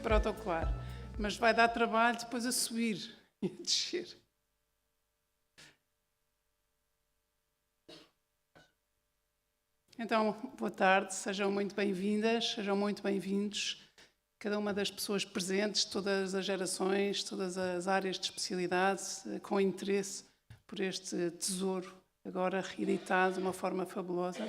protocolar, mas vai dar trabalho depois a subir e a descer. Então, boa tarde, sejam muito bem-vindas, sejam muito bem-vindos, cada uma das pessoas presentes, todas as gerações, todas as áreas de especialidade, com interesse por este tesouro, agora reeditado de uma forma fabulosa,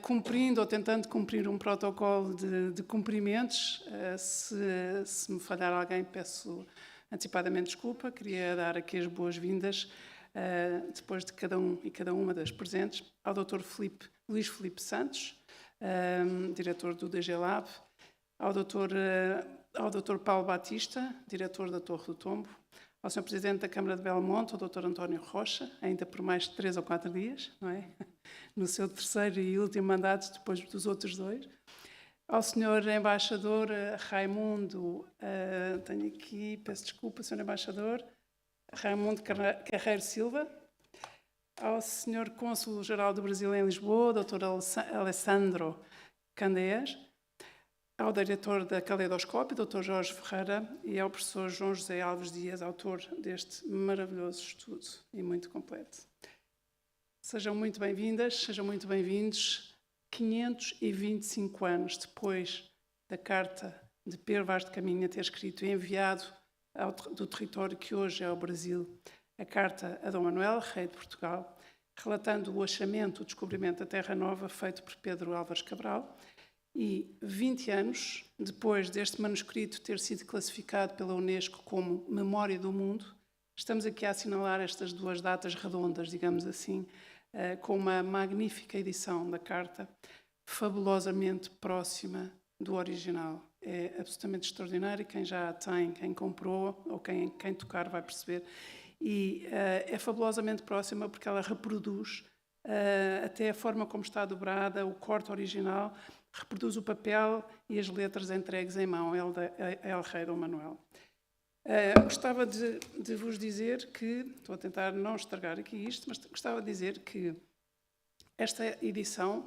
cumprindo ou tentando cumprir um protocolo de cumprimentos. Se me falhar alguém, peço antecipadamente desculpa. Queria dar aqui as boas-vindas, depois de cada um e cada uma das presentes, ao Dr. Luís Filipe Santos, diretor do DG Lab, ao Dr. Paulo Batista, diretor da Torre do Tombo, ao Sr. Presidente da Câmara de Belmonte, ao Dr. António Rocha, ainda por mais de 3 ou 4 dias, não é? No seu terceiro e último mandato, depois dos outros 2. Ao Sr. Embaixador Raimundo, tenho aqui, peço desculpa, Sr. Embaixador, Raimundo Carreiro Silva, ao Sr. Cônsul-Geral do Brasil em Lisboa, Dr. Alessandro Candeias, ao diretor da Caleidoscópio, Dr. Jorge Ferreira, e ao professor João José Alves Dias, autor deste maravilhoso estudo e muito completo. Sejam muito bem-vindas, sejam muito bem-vindos. 525 anos depois da carta de Pedro Vaz de Caminha ter escrito e enviado do território que hoje é o Brasil, a carta a Dom Manuel, rei de Portugal, relatando o achamento, o descobrimento da Terra Nova feito por Pedro Álvares Cabral, e 20 anos depois deste manuscrito ter sido classificado pela Unesco como Memória do Mundo, estamos aqui a assinalar estas 2 datas redondas, digamos assim, com uma magnífica edição da carta, fabulosamente próxima do original. É absolutamente extraordinário, quem já a tem, quem comprou ou quem tocar vai perceber. E é fabulosamente próxima porque ela reproduz até a forma como está dobrada, o corte original, reproduz o papel e as letras entregues em mão, El Rei Dom Manuel. Gostava de vos dizer que, estou a tentar não estragar aqui isto, mas gostava de dizer que esta edição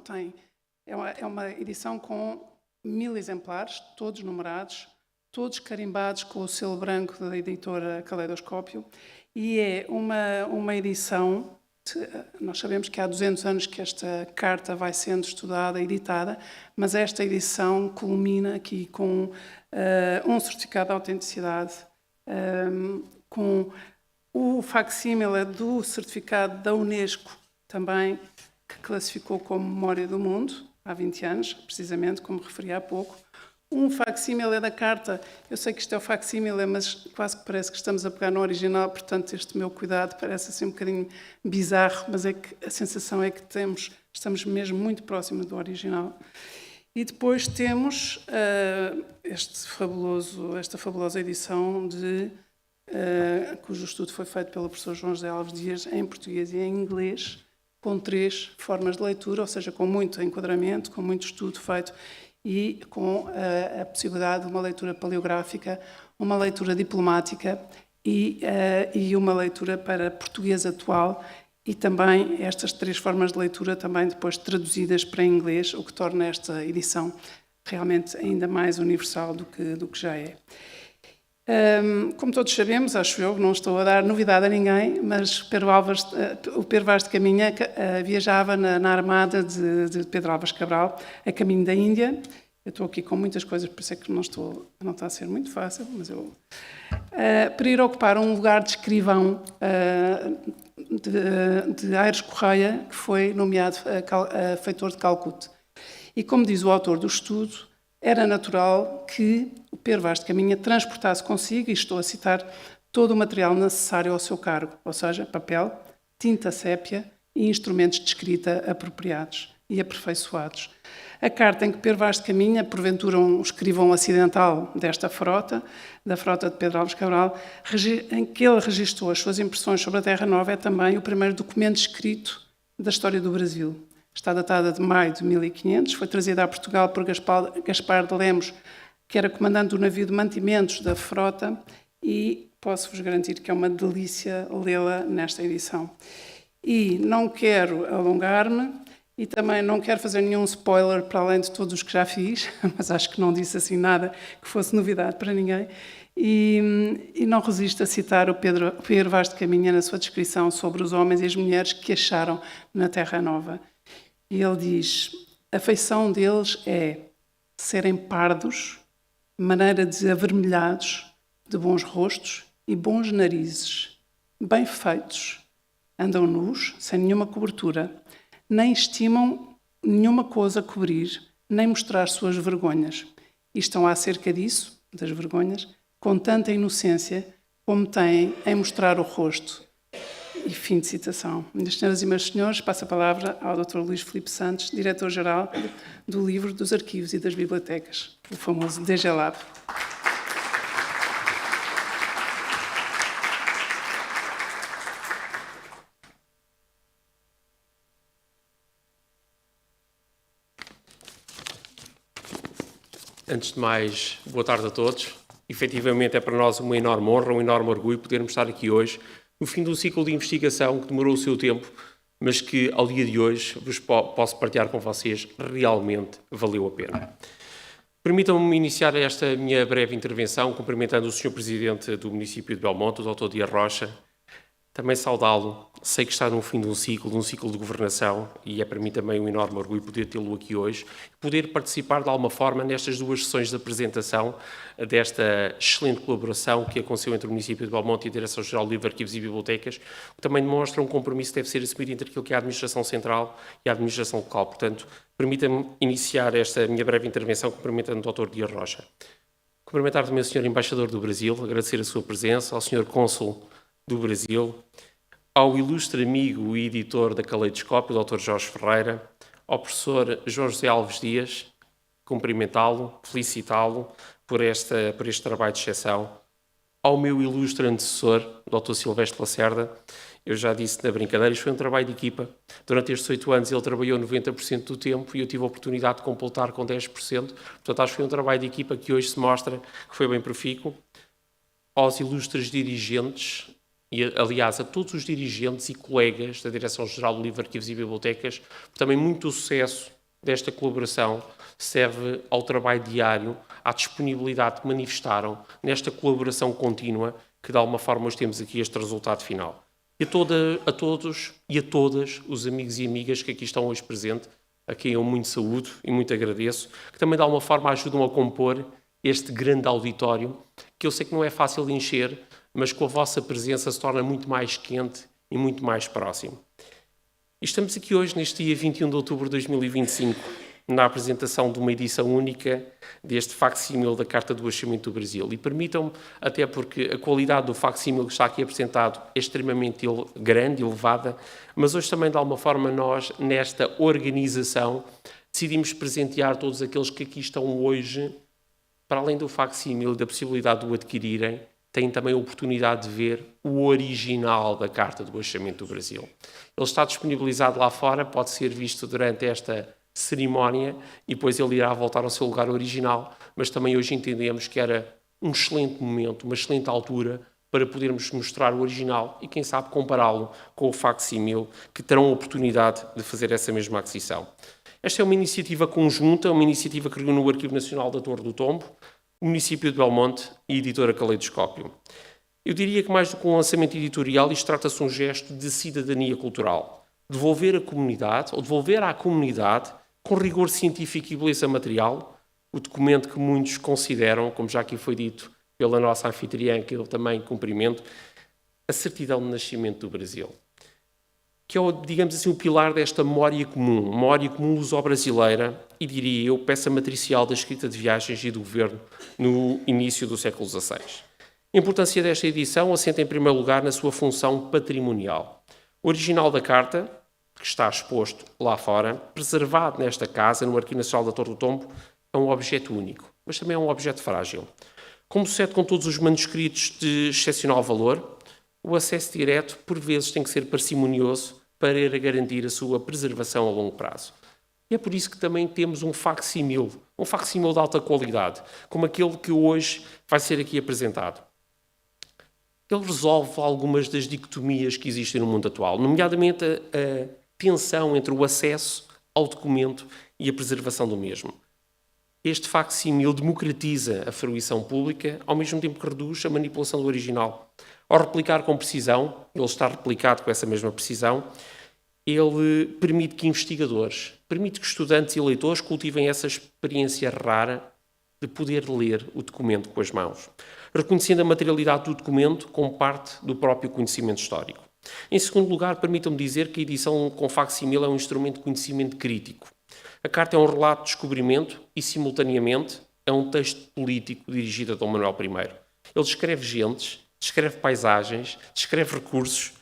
é uma edição com 1000 exemplares, todos numerados, todos carimbados com o selo branco da editora Caleidoscópio, e é uma edição. Nós sabemos que há 200 anos que esta carta vai sendo estudada e editada, mas esta edição culmina aqui com um certificado de autenticidade, com o facsímile do certificado da Unesco, também, que classificou como Memória do Mundo, há 20 anos, precisamente, como referi há pouco. Um facsímile da carta, eu sei que isto é o facsímile, mas quase que parece que estamos a pegar no original, portanto este meu cuidado parece assim um bocadinho bizarro, mas é que a sensação é que estamos mesmo muito próximos do original. E depois temos esta fabulosa edição cujo estudo foi feito pelo professor João José Alves Dias em português e em inglês, com 3 formas de leitura, ou seja, com muito enquadramento, com muito estudo feito, e com a possibilidade de uma leitura paleográfica, uma leitura diplomática e uma leitura para português atual, e também estas 3 formas de leitura também depois traduzidas para inglês, o que torna esta edição realmente ainda mais universal do que já é. Como todos sabemos, acho eu, não estou a dar novidade a ninguém, mas o Pedro Vaz de Caminha viajava na armada de Pedro Álvares Cabral a caminho da Índia. Eu estou aqui com muitas coisas, por isso é que não está a ser muito fácil, mas para ir ocupar um lugar de escrivão de Aires Correia, que foi nomeado feitor de Calcute. E como diz o autor do estudo, era natural que o Pedro Vaz de Caminha transportasse consigo, e estou a citar, todo o material necessário ao seu cargo, ou seja, papel, tinta sépia e instrumentos de escrita apropriados e aperfeiçoados. A carta em que Pedro Vaz de Caminha, porventura um escrivão acidental desta frota, da frota de Pedro Álvares Cabral, em que ele registrou as suas impressões sobre a Terra Nova, é também o primeiro documento escrito da história do Brasil. Está datada de maio de 1500, foi trazida a Portugal por Gaspar de Lemos, que era comandante do navio de mantimentos da frota, e posso-vos garantir que é uma delícia lê-la nesta edição. E não quero alongar-me, E também não quero fazer nenhum spoiler para além de todos os que já fiz, mas acho que não disse assim nada que fosse novidade para ninguém. E não resisto a citar o Pedro Vaz de Caminha na sua descrição sobre os homens e as mulheres que acharam na Terra Nova. E ele diz: a feição deles é serem pardos, maneira de avermelhados, de bons rostos e bons narizes, bem feitos. Andam nus, sem nenhuma cobertura, nem estimam nenhuma coisa cobrir, nem mostrar suas vergonhas. E estão acerca disso, das vergonhas, com tanta inocência como têm em mostrar o rosto. E fim de citação. Minhas senhoras e meus senhores, passo a palavra ao Dr. Luís Filipe Santos, Diretor-Geral do Livro, dos Arquivos e das Bibliotecas, o famoso DGLAB. Antes de mais, boa tarde a todos. Efetivamente é para nós uma enorme honra, um enorme orgulho podermos estar aqui hoje, no fim de um ciclo de investigação que demorou o seu tempo, mas que ao dia de hoje vos posso partilhar com vocês, realmente valeu a pena. Permitam-me iniciar esta minha breve intervenção cumprimentando o Sr. Presidente do município de Belmonte, o Dr. Dias Rocha. Também saudá-lo. Sei que está no fim de um ciclo de governação, e é para mim também um enorme orgulho poder tê-lo aqui hoje, poder participar de alguma forma nestas duas sessões de apresentação desta excelente colaboração que aconteceu entre o município de Belmonte e a Direção-Geral do Livro, Arquivos e Bibliotecas, que também demonstra um compromisso que deve ser assumido entre aquilo que é a administração central e a administração local. Portanto, permita-me iniciar esta minha breve intervenção cumprimentando o Dr. Dias Rocha. Cumprimentar também o Sr. Embaixador do Brasil, agradecer a sua presença, ao Sr. Cônsul do Brasil, ao ilustre amigo e editor da Caleidoscópio, o Dr. Jorge Ferreira, ao professor João José Alves Dias, cumprimentá-lo, felicitá-lo por este trabalho de exceção, ao meu ilustre antecessor, o Dr. Silvestre Lacerda. Eu já disse na brincadeira, isto foi um trabalho de equipa. Durante estes 8 anos ele trabalhou 90% do tempo e eu tive a oportunidade de completar com 10%. Portanto, acho que foi um trabalho de equipa que hoje se mostra que foi bem profícuo. Aos ilustres dirigentes, e, aliás, a todos os dirigentes e colegas da Direção-Geral do Livro, Arquivos e Bibliotecas, também muito sucesso desta colaboração serve ao trabalho diário, à disponibilidade que manifestaram nesta colaboração contínua que, de alguma forma, hoje temos aqui este resultado final. E a todos e a todas os amigos e amigas que aqui estão hoje presentes, a quem eu muito saúdo e muito agradeço, que também, de alguma forma, ajudam a compor este grande auditório, que eu sei que não é fácil de encher, mas com a vossa presença se torna muito mais quente e muito mais próximo. E estamos aqui hoje, neste dia 21 de outubro de 2025, na apresentação de uma edição única deste facsímil da Carta do Achamento do Brasil. E permitam-me, até porque a qualidade do facsímil que está aqui apresentado é extremamente grande, elevada, mas hoje também, de alguma forma, nós, nesta organização, decidimos presentear todos aqueles que aqui estão hoje, para além do facsímil e da possibilidade de o adquirirem, têm também a oportunidade de ver o original da Carta do Achamento do Brasil. Ele está disponibilizado lá fora, pode ser visto durante esta cerimónia e depois ele irá voltar ao seu lugar original, mas também hoje entendemos que era um excelente momento, uma excelente altura para podermos mostrar o original e, quem sabe, compará-lo com o facsímil, que terão a oportunidade de fazer essa mesma aquisição. Esta é uma iniciativa conjunta, uma iniciativa que reúne o Arquivo Nacional da Torre do Tombo, o município de Belmonte e a editora Caleidoscópio. Eu diria que mais do que um lançamento editorial, isto trata-se de um gesto de cidadania cultural. Devolver à comunidade, com rigor científico e beleza material, o documento que muitos consideram, como já aqui foi dito pela nossa anfitriã, que eu também cumprimento, a certidão de nascimento do Brasil, que é, digamos assim, o pilar desta memória comum luso-brasileira e, diria eu, peça matricial da escrita de viagens e do governo no início do século XVI. A importância desta edição assenta, em primeiro lugar, na sua função patrimonial. O original da carta, que está exposto lá fora, preservado nesta casa, no Arquivo Nacional da Torre do Tombo, é um objeto único, mas também é um objeto frágil. Como sucede com todos os manuscritos de excepcional valor, o acesso direto, por vezes, tem que ser parcimonioso para garantir a sua preservação a longo prazo. E é por isso que também temos um facsímil de alta qualidade, como aquele que hoje vai ser aqui apresentado. Ele resolve algumas das dicotomias que existem no mundo atual, nomeadamente a tensão entre o acesso ao documento e a preservação do mesmo. Este facsímil democratiza a fruição pública, ao mesmo tempo que reduz a manipulação do original. Ao replicar com precisão, ele está replicado com essa mesma precisão, ele permite que investigadores, permite que estudantes e leitores cultivem essa experiência rara de poder ler o documento com as mãos, reconhecendo a materialidade do documento como parte do próprio conhecimento histórico. Em segundo lugar, permitam-me dizer que a edição com facsímil é um instrumento de conhecimento crítico. A carta é um relato de descobrimento e, simultaneamente, é um texto político dirigido a Dom Manuel I. Ele descreve gentes, descreve paisagens, descreve recursos,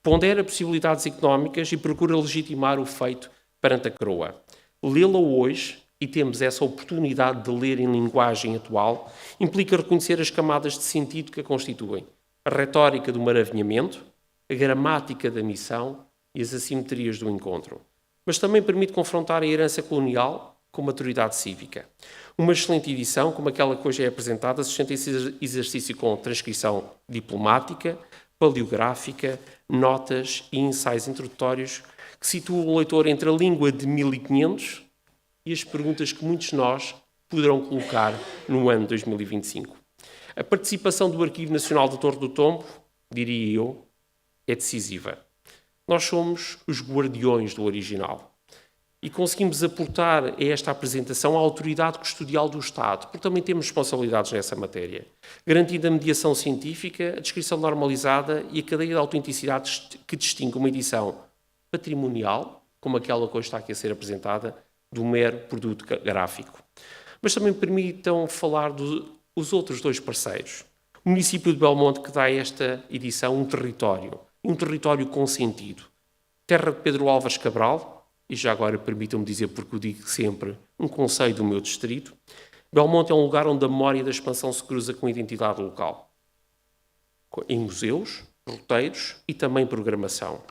pondera possibilidades económicas e procura legitimar o feito perante a coroa. Lê-la hoje, e temos essa oportunidade de ler em linguagem atual, implica reconhecer as camadas de sentido que a constituem. A retórica do maravilhamento, a gramática da missão e as assimetrias do encontro. Mas também permite confrontar a herança colonial com maturidade cívica. Uma excelente edição, como aquela que hoje é apresentada, sustenta esse exercício com transcrição diplomática, paleográfica, notas e ensaios introdutórios que situam o leitor entre a língua de 1500 e as perguntas que muitos de nós poderão colocar no ano 2025. A participação do Arquivo Nacional da Torre do Tombo, diria eu, é decisiva. Nós somos os guardiões do original e conseguimos aportar a esta apresentação a autoridade custodial do Estado, porque também temos responsabilidades nessa matéria, garantindo a mediação científica, a descrição normalizada e a cadeia de autenticidade que distingue uma edição patrimonial, como aquela que hoje está aqui a ser apresentada, do mero produto gráfico. Mas também permitam falar dos outros dois parceiros. O município de Belmonte, que dá a esta edição um território com sentido. Terra de Pedro Álvares Cabral, e já agora permitam-me dizer, porque o digo sempre, um concelho do meu distrito. Belmonte é um lugar onde a memória da expansão se cruza com a identidade local. Em museus, roteiros e também programação.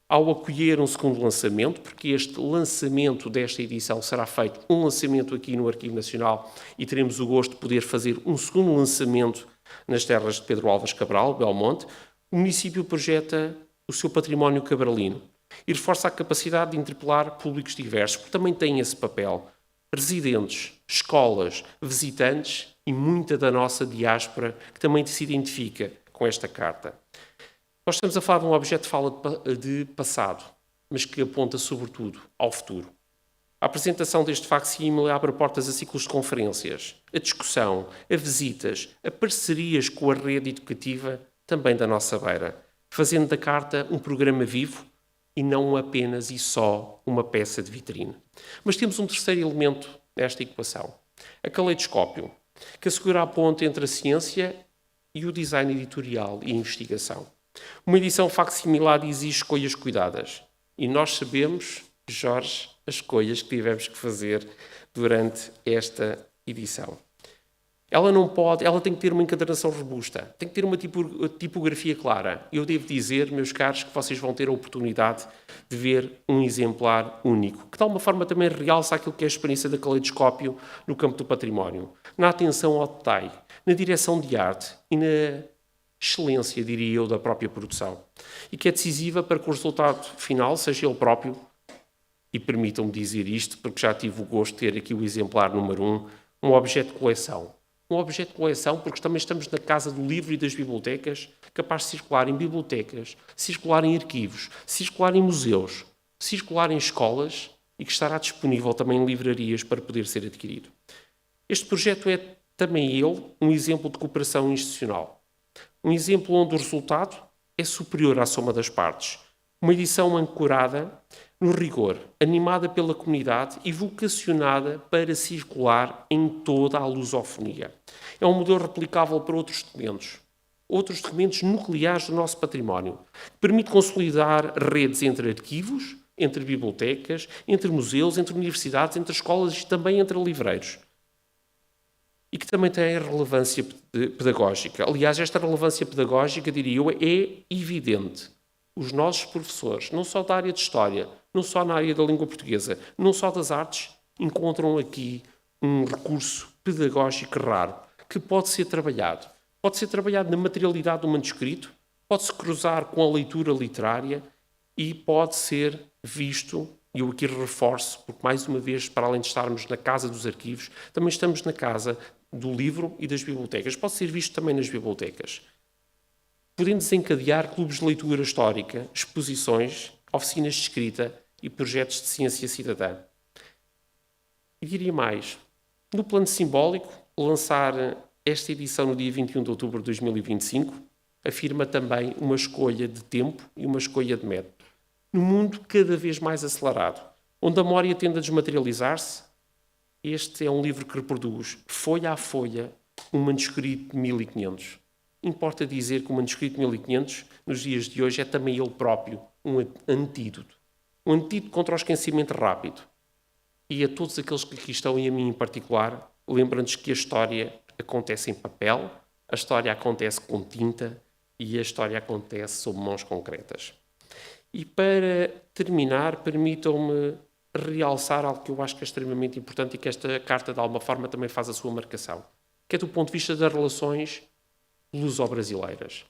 Ao acolher um segundo lançamento, porque este lançamento desta edição será feito um lançamento aqui no Arquivo Nacional e teremos o gosto de poder fazer um segundo lançamento nas terras de Pedro Álvares Cabral, Belmonte, o município projeta o seu património cabralino e reforça a capacidade de interpelar públicos diversos, porque também tem esse papel. Residentes, escolas, visitantes e muita da nossa diáspora que também se identifica com esta carta. Nós estamos a falar de um objeto de fala de passado, mas que aponta sobretudo ao futuro. A apresentação deste facsímile abre portas a ciclos de conferências, a discussão, a visitas, a parcerias com a rede educativa também da nossa beira, fazendo da carta um programa vivo e não apenas e só uma peça de vitrine. Mas temos um terceiro elemento nesta equação, a caleidoscópio, que assegura a ponte entre a ciência e o design editorial e a investigação. Uma edição facsimilar exige escolhas cuidadas. E nós sabemos, Jorge, as escolhas que tivemos que fazer durante esta edição. Ela tem que ter uma encadernação robusta, tem que ter uma tipografia clara. Eu devo dizer, meus caros, que vocês vão ter a oportunidade de ver um exemplar único, que de alguma forma também realça aquilo que é a experiência da caleidoscópio no campo do património, na atenção ao detalhe, na direção de arte e na excelência, diria eu, da própria produção. E que é decisiva para que o resultado final seja ele próprio, e permitam-me dizer isto, porque já tive o gosto de ter aqui o exemplar número 1, um objeto de coleção. Um objeto de coleção porque também estamos na Casa do Livro e das Bibliotecas, capaz de circular em bibliotecas, circular em arquivos, circular em museus, circular em escolas e que estará disponível também em livrarias para poder ser adquirido. Este projeto é também ele um exemplo de cooperação institucional. Um exemplo onde o resultado é superior à soma das partes. Uma edição ancorada no rigor, animada pela comunidade e vocacionada para circular em toda a lusofonia. É um modelo replicável para outros documentos nucleares do nosso património, que permite consolidar redes entre arquivos, entre bibliotecas, entre museus, entre universidades, entre escolas e também entre livreiros. E que também tem relevância pedagógica. Aliás, esta relevância pedagógica, diria eu, é evidente. Os nossos professores, não só da área de História, não só na área da língua portuguesa, não só das artes, encontram aqui um recurso pedagógico raro, que pode ser trabalhado. Pode ser trabalhado na materialidade do manuscrito, pode-se cruzar com a leitura literária e pode ser visto E eu aqui reforço, porque mais uma vez, para além de estarmos na Casa dos Arquivos, também estamos na Casa do Livro e das Bibliotecas. Pode ser visto também nas bibliotecas. Podendo desencadear clubes de leitura histórica, exposições, oficinas de escrita e projetos de ciência cidadã. E diria mais, no plano simbólico, lançar esta edição no dia 21 de outubro de 2025 afirma também uma escolha de tempo e uma escolha de método. No mundo cada vez mais acelerado, onde a memória tende a desmaterializar-se, este é um livro que reproduz, folha a folha, um manuscrito de 1500. Importa dizer que o manuscrito de 1500, nos dias de hoje, é também ele próprio um antídoto. Um antídoto contra o esquecimento rápido. E a todos aqueles que aqui estão, e a mim em particular, lembrando-nos que a história acontece em papel, a história acontece com tinta e a história acontece sob mãos concretas. E para terminar, permitam-me realçar algo que eu acho que é extremamente importante e que esta carta, de alguma forma, também faz a sua marcação, que é do ponto de vista das relações luso-brasileiras,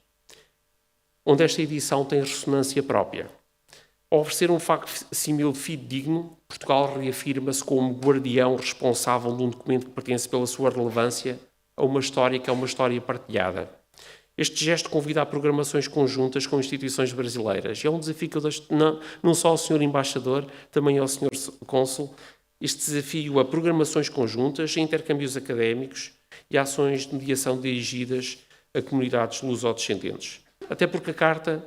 onde esta edição tem ressonância própria. Ao oferecer um facsímil fidedigno, Portugal reafirma-se como guardião responsável de um documento que pertence pela sua relevância a uma história que é uma história partilhada. Este gesto convida a programações conjuntas com instituições brasileiras. E é um desafio que eu deixo não só ao Sr. Embaixador, também ao Sr. Cônsul, este desafio a programações conjuntas, a intercâmbios académicos e a ações de mediação dirigidas a comunidades lusodescendentes. Até porque a Carta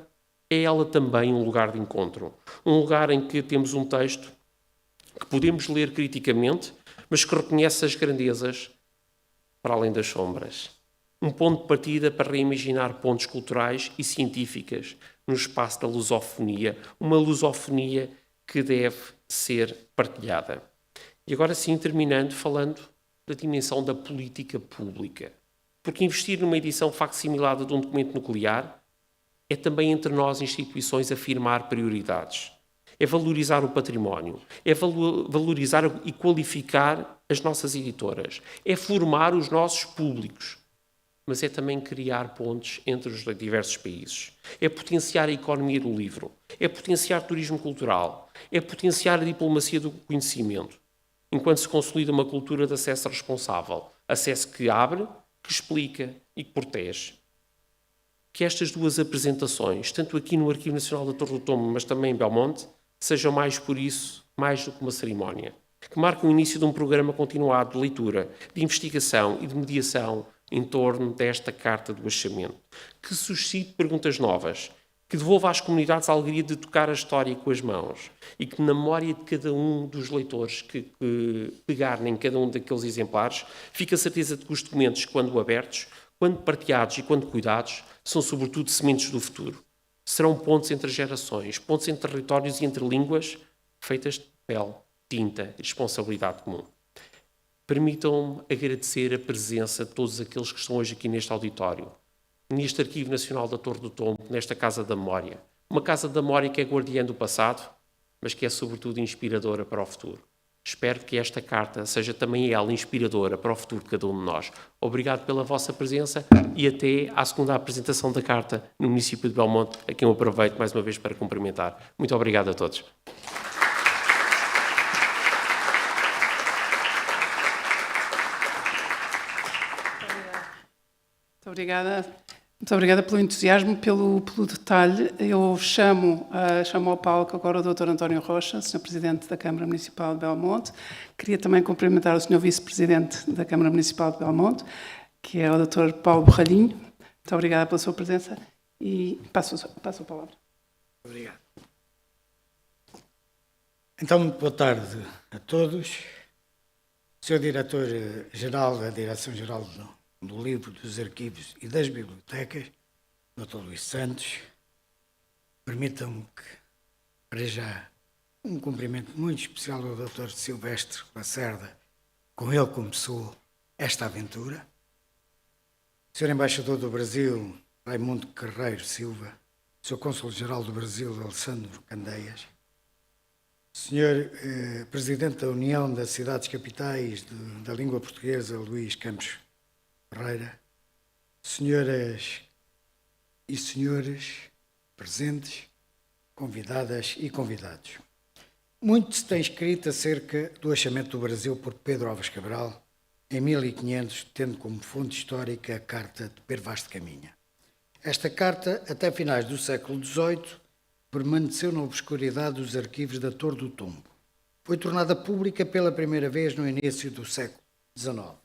é ela também um lugar de encontro. Um lugar em que temos um texto que podemos ler criticamente, mas que reconhece as grandezas para além das sombras. Um ponto de partida para reimaginar pontos culturais e científicas no espaço da lusofonia, uma lusofonia que deve ser partilhada. E agora sim, terminando, falando da dimensão da política pública. Porque investir numa edição facsimilada de um documento nuclear é também entre nós, instituições, afirmar prioridades. É valorizar o património, é valorizar e qualificar as nossas editoras, é formar os nossos públicos, mas é também criar pontes entre os diversos países. É potenciar a economia do livro, é potenciar o turismo cultural, é potenciar a diplomacia do conhecimento, enquanto se consolida uma cultura de acesso responsável, acesso que abre, que explica e que protege. Que estas duas apresentações, tanto aqui no Arquivo Nacional da Torre do Tombo, mas também em Belmonte, sejam mais por isso, mais do que uma cerimónia, que marquem o início de um programa continuado de leitura, de investigação e de mediação em torno desta Carta do Achamento, que suscite perguntas novas, que devolva às comunidades a alegria de tocar a história com as mãos e que na memória de cada um dos leitores que pegarem em cada um daqueles exemplares, fique a certeza de que os documentos, quando abertos, quando partilhados e quando cuidados, são sobretudo sementes do futuro. Serão pontos entre gerações, pontos entre territórios e entre línguas, feitas de papel, tinta e responsabilidade comum. Permitam-me agradecer a presença de todos aqueles que estão hoje aqui neste auditório, neste Arquivo Nacional da Torre do Tombo, nesta Casa da Memória. Uma Casa da Memória que é guardiã do passado, mas que é sobretudo inspiradora para o futuro. Espero que esta carta seja também ela inspiradora para o futuro de cada um de nós. Obrigado pela vossa presença e até à segunda apresentação da carta no município de Belmonte, a quem eu aproveito mais uma vez para cumprimentar. Muito obrigado a todos. Muito obrigada pelo entusiasmo, pelo detalhe. Eu chamo ao palco agora o Dr. António Rocha, Sr. Presidente da Câmara Municipal de Belmonte. Queria também cumprimentar o Sr. Vice-Presidente da Câmara Municipal de Belmonte, que é o Dr. Paulo Borralhinho. Muito obrigada pela sua presença e passo a palavra. Obrigado. Então, muito boa tarde a todos. Sr. Diretor-Geral da Direção-Geral do Livro, dos Arquivos e das Bibliotecas, Dr. Luís Santos, permitam-me que, para já, um cumprimento muito especial ao Dr. Silvestre Lacerda. Com ele começou esta aventura. Sr. Embaixador do Brasil, Raimundo Carreiro Silva, Sr. Cônsul-Geral do Brasil, Alessandro Candeias, Sr. Presidente da União das Cidades Capitais da Língua Portuguesa, Luís Campos Ferreira, senhoras e senhores presentes, convidadas e convidados. Muito se tem escrito acerca do achamento do Brasil por Pedro Álvares Cabral, em 1500, tendo como fonte histórica a Carta de Pero Vaz de Caminha. Esta carta, até finais do século XVIII, permaneceu na obscuridade dos arquivos da Torre do Tombo. Foi tornada pública pela primeira vez no início do século XIX.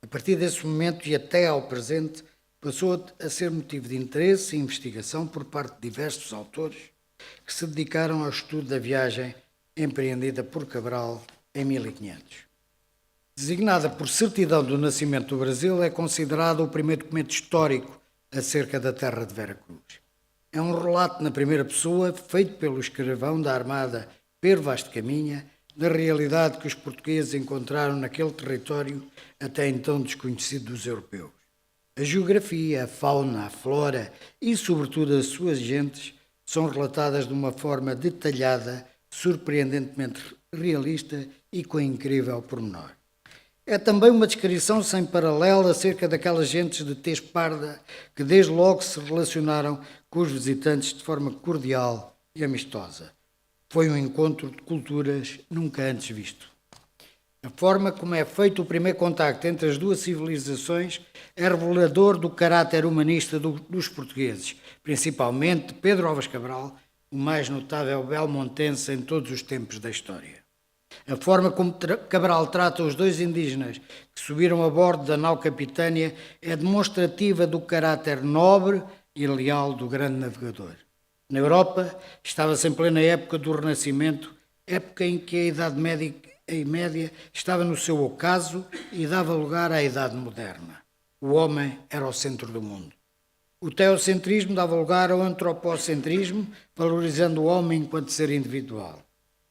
A partir desse momento e até ao presente, passou a ser motivo de interesse e investigação por parte de diversos autores que se dedicaram ao estudo da viagem empreendida por Cabral em 1500. Designada por certidão do nascimento do Brasil, é considerada o primeiro documento histórico acerca da terra de Vera Cruz. É um relato na primeira pessoa, feito pelo escrivão da Armada Pero Vaz de Caminha, da realidade que os portugueses encontraram naquele território até então desconhecido dos europeus. A geografia, a fauna, a flora e, sobretudo, as suas gentes são relatadas de uma forma detalhada, surpreendentemente realista e com incrível pormenor. É também uma descrição sem paralelo acerca daquelas gentes de tez parda que desde logo se relacionaram com os visitantes de forma cordial e amistosa. Foi um encontro de culturas nunca antes visto. A forma como é feito o primeiro contacto entre as duas civilizações é revelador do caráter humanista dos portugueses, principalmente de Pedro Álvares Cabral, o mais notável belmontense em todos os tempos da história. A forma como Cabral trata os dois indígenas que subiram a bordo da nau Capitânia é demonstrativa do caráter nobre e leal do grande navegador. Na Europa, estava-se em plena época do Renascimento, época em que a Idade Média estava no seu ocaso e dava lugar à Idade Moderna. O homem era o centro do mundo. O teocentrismo dava lugar ao antropocentrismo, valorizando o homem enquanto ser individual.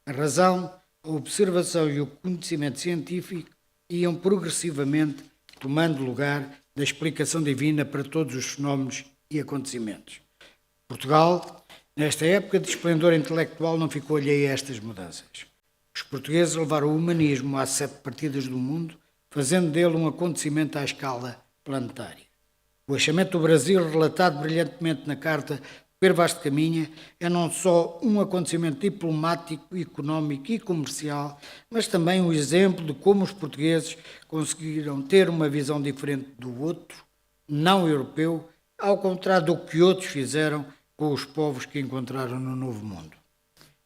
A razão, a observação e o conhecimento científico iam progressivamente tomando lugar da explicação divina para todos os fenómenos e acontecimentos. Portugal, nesta época de esplendor intelectual, não ficou alheio a estas mudanças. Os portugueses levaram o humanismo às 7 partidas do mundo, fazendo dele um acontecimento à escala planetária. O achamento do Brasil, relatado brilhantemente na carta de Pero Vaz de Caminha, é não só um acontecimento diplomático, económico e comercial, mas também um exemplo de como os portugueses conseguiram ter uma visão diferente do outro, não europeu, ao contrário do que outros fizeram com os povos que encontraram no Novo Mundo.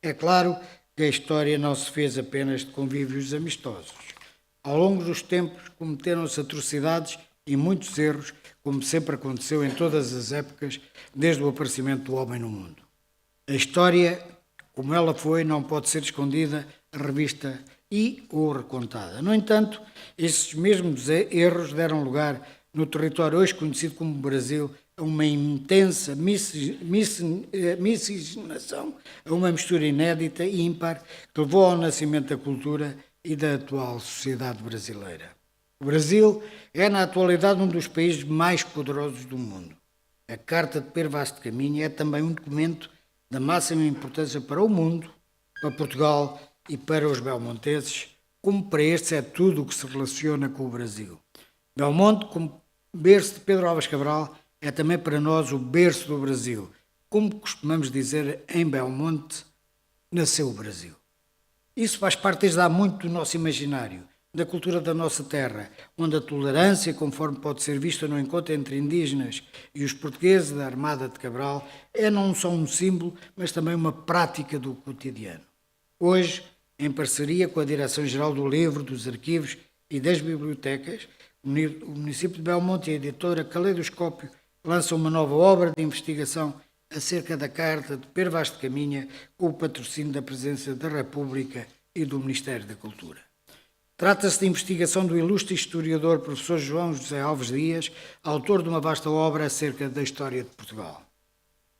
É claro que a história não se fez apenas de convívios amistosos. Ao longo dos tempos cometeram-se atrocidades e muitos erros, como sempre aconteceu em todas as épocas, desde o aparecimento do homem no mundo. A história, como ela foi, não pode ser escondida, revista ou recontada. No entanto, esses mesmos erros deram lugar, no território hoje conhecido como Brasil, a uma intensa miscigenação, a uma mistura inédita e ímpar que levou ao nascimento da cultura e da atual sociedade brasileira. O Brasil é, na atualidade, um dos países mais poderosos do mundo. A Carta de Pero Vaz de Caminha é também um documento da máxima importância para o mundo, para Portugal e para os belmonteses, como para estes é tudo o que se relaciona com o Brasil. Belmonte, como berço de Pedro Álvares Cabral, é também para nós o berço do Brasil. Como costumamos dizer em Belmonte, nasceu o Brasil. Isso faz parte desde há muito do nosso imaginário, da cultura da nossa terra, onde a tolerância, conforme pode ser vista no encontro entre indígenas e os portugueses da Armada de Cabral, é não só um símbolo, mas também uma prática do cotidiano. Hoje, em parceria com a Direção-Geral do Livro, dos Arquivos e das Bibliotecas, o município de Belmonte e a editora Caleidoscópio lançam uma nova obra de investigação acerca da Carta de Pero Vaz de Caminha, com o patrocínio da Presidência da República e do Ministério da Cultura. Trata-se de investigação do ilustre historiador professor João José Alves Dias, autor de uma vasta obra acerca da história de Portugal.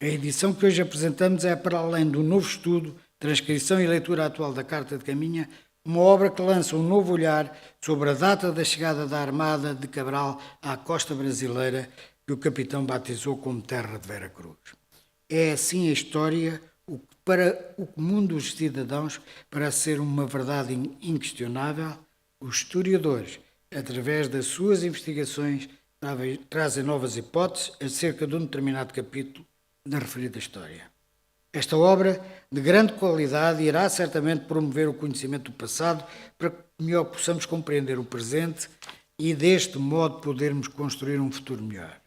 A edição que hoje apresentamos é, para além do novo estudo, transcrição e leitura atual da Carta de Caminha, uma obra que lança um novo olhar sobre a data da chegada da Armada de Cabral à costa brasileira, que o capitão batizou como Terra de Vera Cruz. É assim a história, o que para o comum dos cidadãos parece ser uma verdade inquestionável. Os historiadores, através das suas investigações, trazem novas hipóteses acerca de um determinado capítulo da referida história. Esta obra, de grande qualidade, irá certamente promover o conhecimento do passado para que melhor possamos compreender o presente e, deste modo, podermos construir um futuro melhor.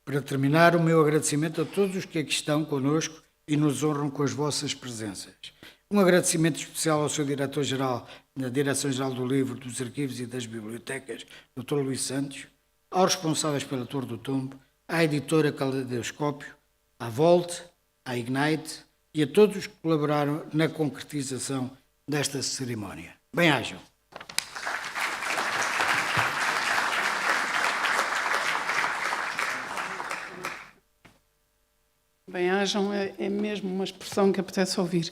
Para terminar, o meu agradecimento a todos os que aqui estão connosco e nos honram com as vossas presenças. Um agradecimento especial ao seu Diretor-Geral da Direção-Geral do Livro, dos Arquivos e das Bibliotecas, Dr. Luís Santos, aos responsáveis pela Torre do Tombo, à editora Caleidoscópio, à Volt, à Ignite e a todos os que colaboraram na concretização desta cerimónia. Bem-ajam. Bem-ajam é mesmo uma expressão que apetece ouvir.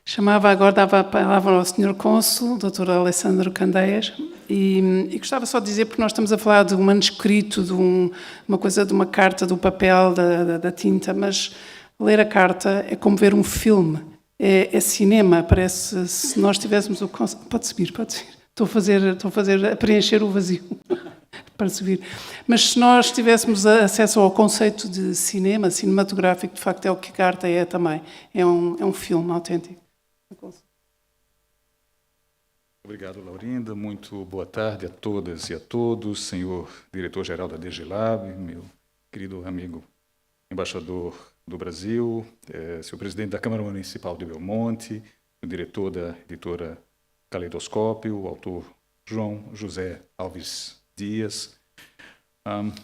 Chamava agora, dava a palavra ao Sr. Cônsul, Dr. Alessandro Candeias, e gostava só de dizer, porque nós estamos a falar de um manuscrito, de uma coisa, de uma carta, do papel, da tinta, mas ler a carta é como ver um filme, é cinema, parece se nós tivéssemos o... Pode subir. Estou a preencher o vazio para subir. Mas se nós tivéssemos acesso ao conceito de cinema, cinematográfico, de facto é o que a carta é também. É um filme autêntico. Obrigado, Laurinda. Muito boa tarde a todas e a todos. Senhor Diretor-Geral da DGLab, meu querido amigo embaixador do Brasil, senhor presidente da Câmara Municipal de Belmonte, o diretor da editora Caleidoscópio, o autor João José Alves Dias.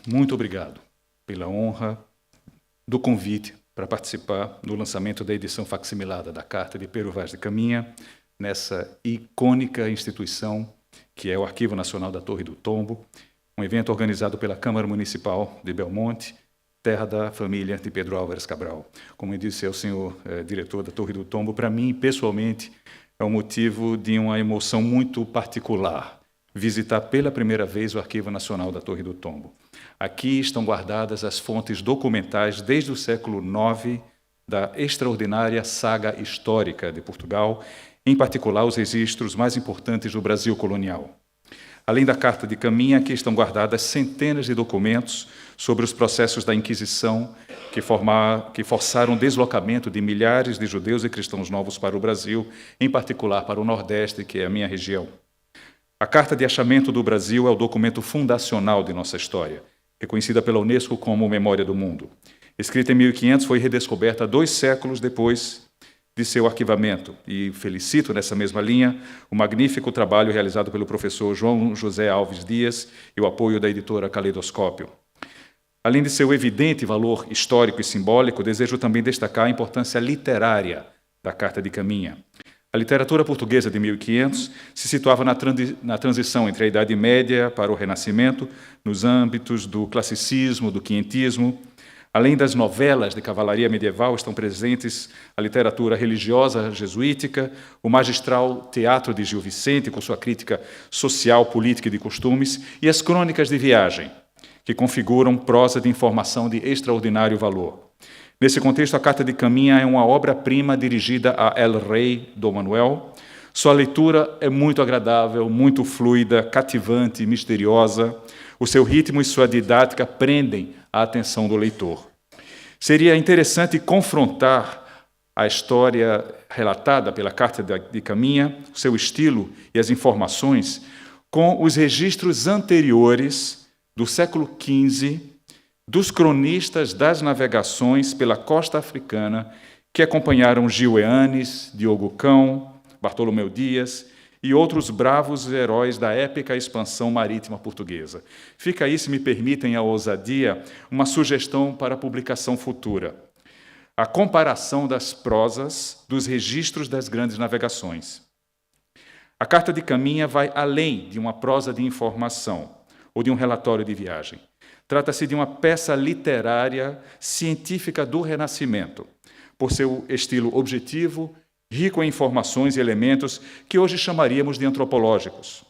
Muito obrigado pela honra do convite para participar no lançamento da edição facsimilada da Carta de Pero Vaz de Caminha, nessa icônica instituição que é o Arquivo Nacional da Torre do Tombo, um evento organizado pela Câmara Municipal de Belmonte, terra da família de Pedro Álvares Cabral. Como eu disse ao senhor diretor da Torre do Tombo, para mim, pessoalmente, é um motivo de uma emoção muito particular visitar pela primeira vez o Arquivo Nacional da Torre do Tombo. Aqui estão guardadas as fontes documentais desde o século IX da extraordinária saga histórica de Portugal, em particular os registros mais importantes do Brasil colonial. Além da Carta de Caminha, aqui estão guardadas centenas de documentos sobre os processos da Inquisição que forçaram o deslocamento de milhares de judeus e cristãos novos para o Brasil, em particular para o Nordeste, que é a minha região. A Carta de Achamento do Brasil é o documento fundacional de nossa história, reconhecida pela Unesco como Memória do Mundo. Escrita em 1500, foi redescoberta 2 séculos depois de seu arquivamento, e felicito nessa mesma linha o magnífico trabalho realizado pelo professor João José Alves Dias e o apoio da editora Caleidoscópio. Além de seu evidente valor histórico e simbólico, desejo também destacar a importância literária da Carta de Caminha. A literatura portuguesa de 1500 se situava na transição entre a Idade Média para o Renascimento, nos âmbitos do classicismo, do quinhentismo. Além das novelas de cavalaria medieval, estão presentes a literatura religiosa jesuítica, o magistral Teatro de Gil Vicente, com sua crítica social, política e de costumes, e as crônicas de viagem, que configuram prosa de informação de extraordinário valor. Nesse contexto, a Carta de Caminha é uma obra-prima dirigida a El Rei Dom Manuel. Sua leitura é muito agradável, muito fluida, cativante, misteriosa. O seu ritmo e sua didática prendem a atenção do leitor. Seria interessante confrontar a história relatada pela Carta de Caminha, o seu estilo e as informações, com os registros anteriores do século XV dos cronistas das navegações pela costa africana que acompanharam Gil Eanes, Diogo Cão, Bartolomeu Dias e outros bravos heróis da épica expansão marítima portuguesa. Fica aí, se me permitem a ousadia, uma sugestão para a publicação futura. A comparação das prosas dos registros das grandes navegações. A Carta de Caminha vai além de uma prosa de informação ou de um relatório de viagem. Trata-se de uma peça literária científica do Renascimento, por seu estilo objetivo, rico em informações e elementos que hoje chamaríamos de antropológicos.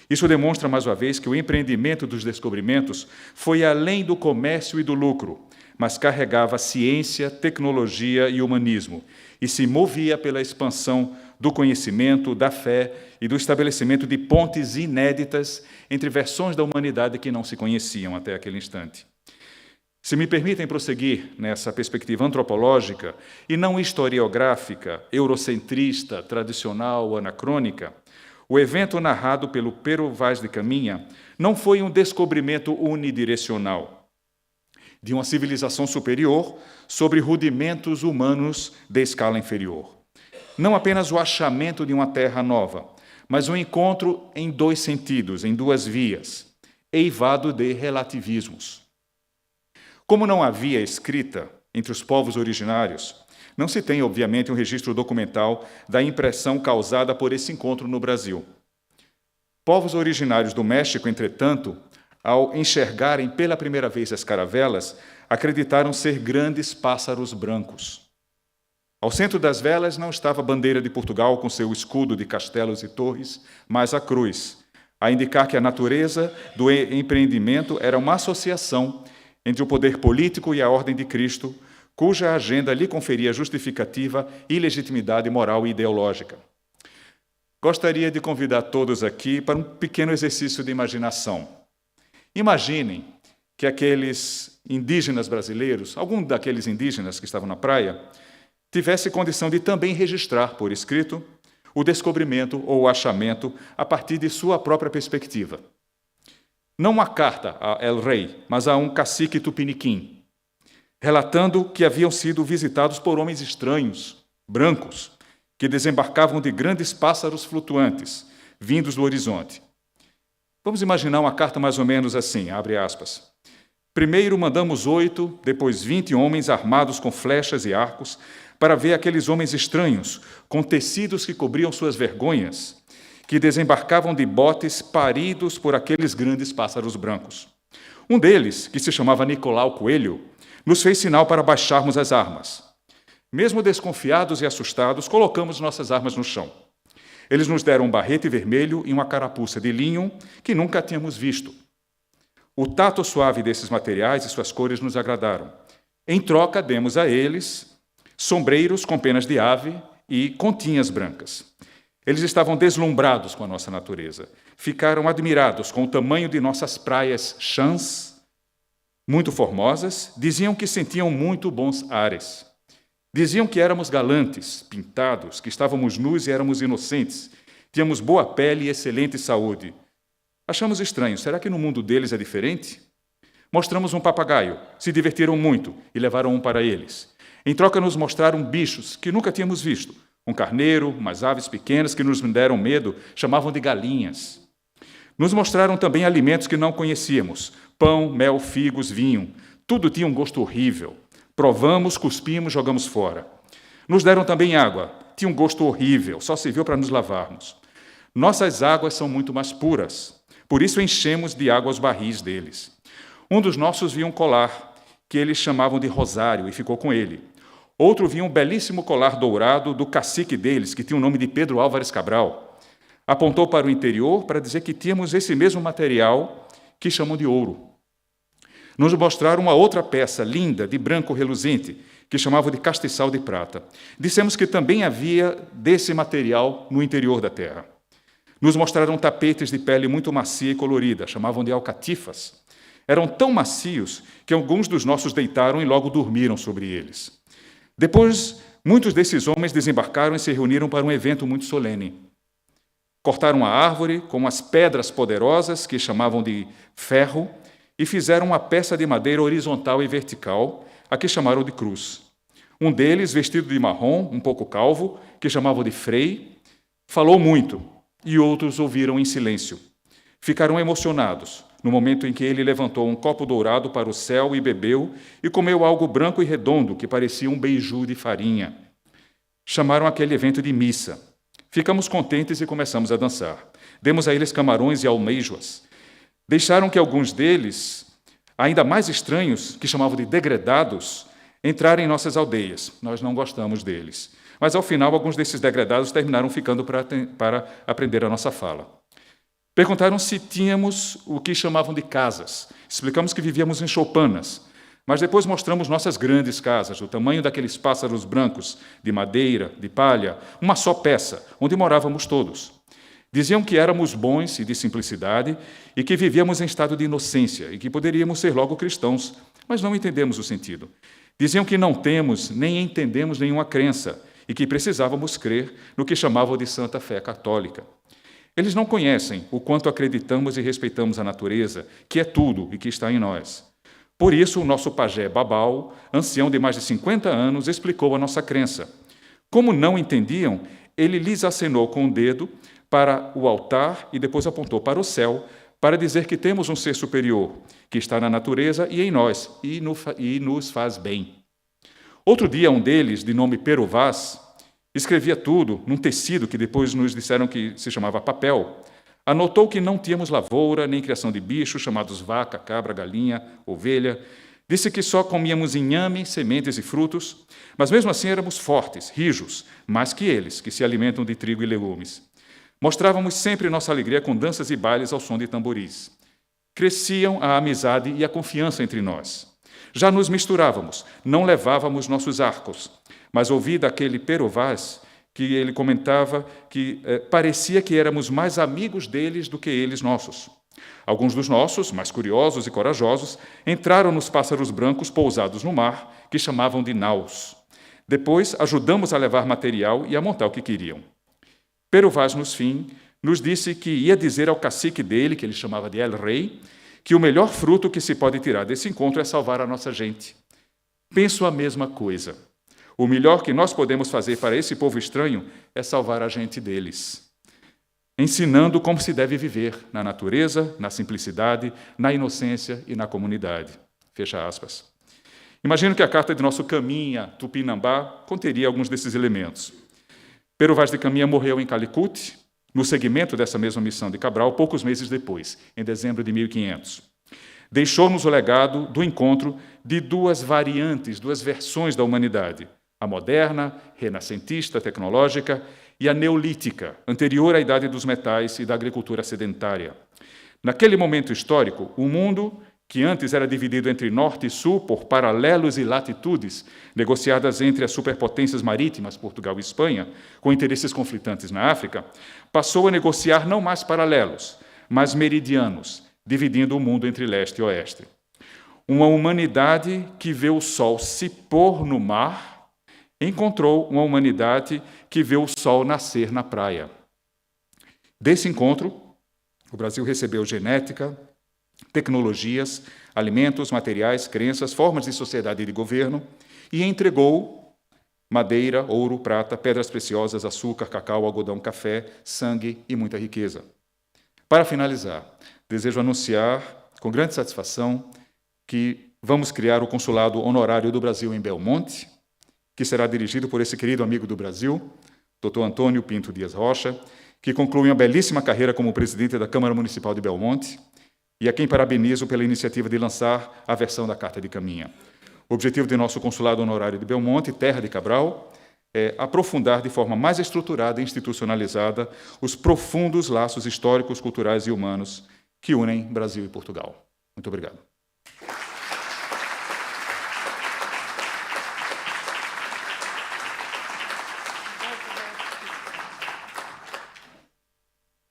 Isso demonstra, mais uma vez, que o empreendimento dos descobrimentos foi além do comércio e do lucro, mas carregava ciência, tecnologia e humanismo, e se movia pela expansão do conhecimento, da fé e do estabelecimento de pontes inéditas entre versões da humanidade que não se conheciam até aquele instante. Se me permitem prosseguir nessa perspectiva antropológica e não historiográfica, eurocentrista, tradicional, anacrônica, o evento narrado pelo Pero Vaz de Caminha não foi um descobrimento unidirecional de uma civilização superior sobre rudimentos humanos de escala inferior. Não apenas o achamento de uma terra nova, mas um encontro em dois sentidos, em duas vias, eivado de relativismos. Como não havia escrita entre os povos originários, não se tem, obviamente, um registro documental da impressão causada por esse encontro no Brasil. Povos originários do México, entretanto, ao enxergarem pela primeira vez as caravelas, acreditaram ser grandes pássaros brancos. Ao centro das velas não estava a bandeira de Portugal com seu escudo de castelos e torres, mas a cruz, a indicar que a natureza do empreendimento era uma associação entre o poder político e a ordem de Cristo, cuja agenda lhe conferia justificativa e legitimidade moral e ideológica. Gostaria de convidar todos aqui para um pequeno exercício de imaginação. Imaginem que aqueles indígenas brasileiros, algum daqueles indígenas que estavam na praia, tivesse condição de também registrar por escrito o descobrimento ou o achamento a partir de sua própria perspectiva. Não uma carta a El Rei, mas a um cacique tupiniquim, relatando que haviam sido visitados por homens estranhos, brancos, que desembarcavam de grandes pássaros flutuantes, vindos do horizonte. Vamos imaginar uma carta mais ou menos assim, abre aspas. Primeiro mandamos 8, depois 20 homens armados com flechas e arcos, para ver aqueles homens estranhos, com tecidos que cobriam suas vergonhas, que desembarcavam de botes paridos por aqueles grandes pássaros brancos. Um deles, que se chamava Nicolau Coelho, nos fez sinal para baixarmos as armas. Mesmo desconfiados e assustados, colocamos nossas armas no chão. Eles nos deram um barrete vermelho e uma carapuça de linho que nunca tínhamos visto. O tato suave desses materiais e suas cores nos agradaram. Em troca, demos a eles sombreiros com penas de ave e continhas brancas. Eles estavam deslumbrados com a nossa natureza. Ficaram admirados com o tamanho de nossas praias chãs, muito formosas. Diziam que sentiam muito bons ares. Diziam que éramos galantes, pintados, que estávamos nus e éramos inocentes. Tínhamos boa pele e excelente saúde. Achamos estranho. Será que no mundo deles é diferente? Mostramos um papagaio. Se divertiram muito e levaram um para eles. Em troca, nos mostraram bichos que nunca tínhamos visto. Um carneiro, umas aves pequenas que nos deram medo, chamavam de galinhas. Nos mostraram também alimentos que não conhecíamos: pão, mel, figos, vinho. Tudo tinha um gosto horrível. Provamos, cuspimos, jogamos fora. Nos deram também água. Tinha um gosto horrível, só serviu para nos lavarmos. Nossas águas são muito mais puras. Por isso enchemos de água os barris deles. Um dos nossos viu um colar, que eles chamavam de rosário, e ficou com ele. Outro viu um belíssimo colar dourado do cacique deles, que tinha o nome de Pedro Álvares Cabral. Apontou para o interior para dizer que tínhamos esse mesmo material que chamam de ouro. Nos mostraram uma outra peça linda, de branco reluzente, que chamavam de castiçal de prata. Dissemos que também havia desse material no interior da terra. Nos mostraram tapetes de pele muito macia e colorida, chamavam de alcatifas. Eram tão macios que alguns dos nossos deitaram e logo dormiram sobre eles. Depois, muitos desses homens desembarcaram e se reuniram para um evento muito solene. Cortaram a árvore com as pedras poderosas, que chamavam de ferro, e fizeram uma peça de madeira horizontal e vertical, a que chamaram de cruz. Um deles, vestido de marrom, um pouco calvo, que chamavam de Frei, falou muito, e outros ouviram em silêncio. Ficaram emocionados no momento em que ele levantou um copo dourado para o céu e bebeu, e comeu algo branco e redondo, que parecia um beiju de farinha. Chamaram aquele evento de missa. Ficamos contentes e começamos a dançar. Demos a eles camarões e almeijoas. Deixaram que alguns deles, ainda mais estranhos, que chamavam de degredados, entraram em nossas aldeias. Nós não gostamos deles. Mas, ao final, alguns desses degredados terminaram ficando para aprender a nossa fala. Perguntaram se tínhamos o que chamavam de casas. Explicamos que vivíamos em choupanas, mas depois mostramos nossas grandes casas, do tamanho daqueles pássaros brancos, de madeira, de palha, uma só peça, onde morávamos todos. Diziam que éramos bons e de simplicidade e que vivíamos em estado de inocência e que poderíamos ser logo cristãos, mas não entendemos o sentido. Diziam que não temos nem entendemos nenhuma crença e que precisávamos crer no que chamavam de santa fé católica. Eles não conhecem o quanto acreditamos e respeitamos a natureza, que é tudo e que está em nós. Por isso, o nosso pajé Babau, ancião de mais de 50 anos, explicou a nossa crença. Como não entendiam, ele lhes acenou com o dedo para o altar e depois apontou para o céu para dizer que temos um ser superior, que está na natureza e em nós, e nos faz bem. Outro dia, um deles, de nome Pero Vaz, escrevia tudo num tecido que depois nos disseram que se chamava papel. Anotou que não tínhamos lavoura, nem criação de bichos, chamados vaca, cabra, galinha, ovelha. Disse que só comíamos inhame, sementes e frutos, mas mesmo assim éramos fortes, rijos, mais que eles, que se alimentam de trigo e legumes. Mostrávamos sempre nossa alegria com danças e bailes ao som de tamboris. Cresciam a amizade e a confiança entre nós. Já nos misturávamos, não levávamos nossos arcos, mas ouvi daquele Pero Vaz que ele comentava que parecia que éramos mais amigos deles do que eles nossos. Alguns dos nossos, mais curiosos e corajosos, entraram nos pássaros brancos pousados no mar, que chamavam de naus. Depois, ajudamos a levar material e a montar o que queriam. Pero Vaz, no fim, nos disse que ia dizer ao cacique dele, que ele chamava de El Rei, que o melhor fruto que se pode tirar desse encontro é salvar a nossa gente. Penso a mesma coisa. O melhor que nós podemos fazer para esse povo estranho é salvar a gente deles, ensinando como se deve viver na natureza, na simplicidade, na inocência e na comunidade. Fecha aspas. Imagino que a carta de nosso Caminha Tupinambá conteria alguns desses elementos. Pero Vaz de Caminha morreu em Calicut, no segmento dessa mesma missão de Cabral, poucos meses depois, em dezembro de 1500. Deixou-nos o legado do encontro de duas variantes, duas versões da humanidade, a moderna, renascentista, tecnológica, e a neolítica, anterior à idade dos metais e da agricultura sedentária. Naquele momento histórico, o mundo, que antes era dividido entre norte e sul por paralelos e latitudes, negociadas entre as superpotências marítimas, Portugal e Espanha, com interesses conflitantes na África, passou a negociar não mais paralelos, mas meridianos, dividindo o mundo entre leste e oeste. Uma humanidade que vê o sol se pôr no mar encontrou uma humanidade que vê o sol nascer na praia. Desse encontro, o Brasil recebeu genética, tecnologias, alimentos, materiais, crenças, formas de sociedade e de governo, e entregou madeira, ouro, prata, pedras preciosas, açúcar, cacau, algodão, café, sangue e muita riqueza. Para finalizar, desejo anunciar, com grande satisfação, que vamos criar o Consulado Honorário do Brasil em Belmonte, que será dirigido por esse querido amigo do Brasil, Dr. Antônio Pinto Dias Rocha, que conclui uma belíssima carreira como presidente da Câmara Municipal de Belmonte, e a quem parabenizo pela iniciativa de lançar a versão da Carta de Caminha. O objetivo de nosso Consulado Honorário de Belmonte, terra de Cabral, é aprofundar de forma mais estruturada e institucionalizada os profundos laços históricos, culturais e humanos que unem Brasil e Portugal. Muito obrigado.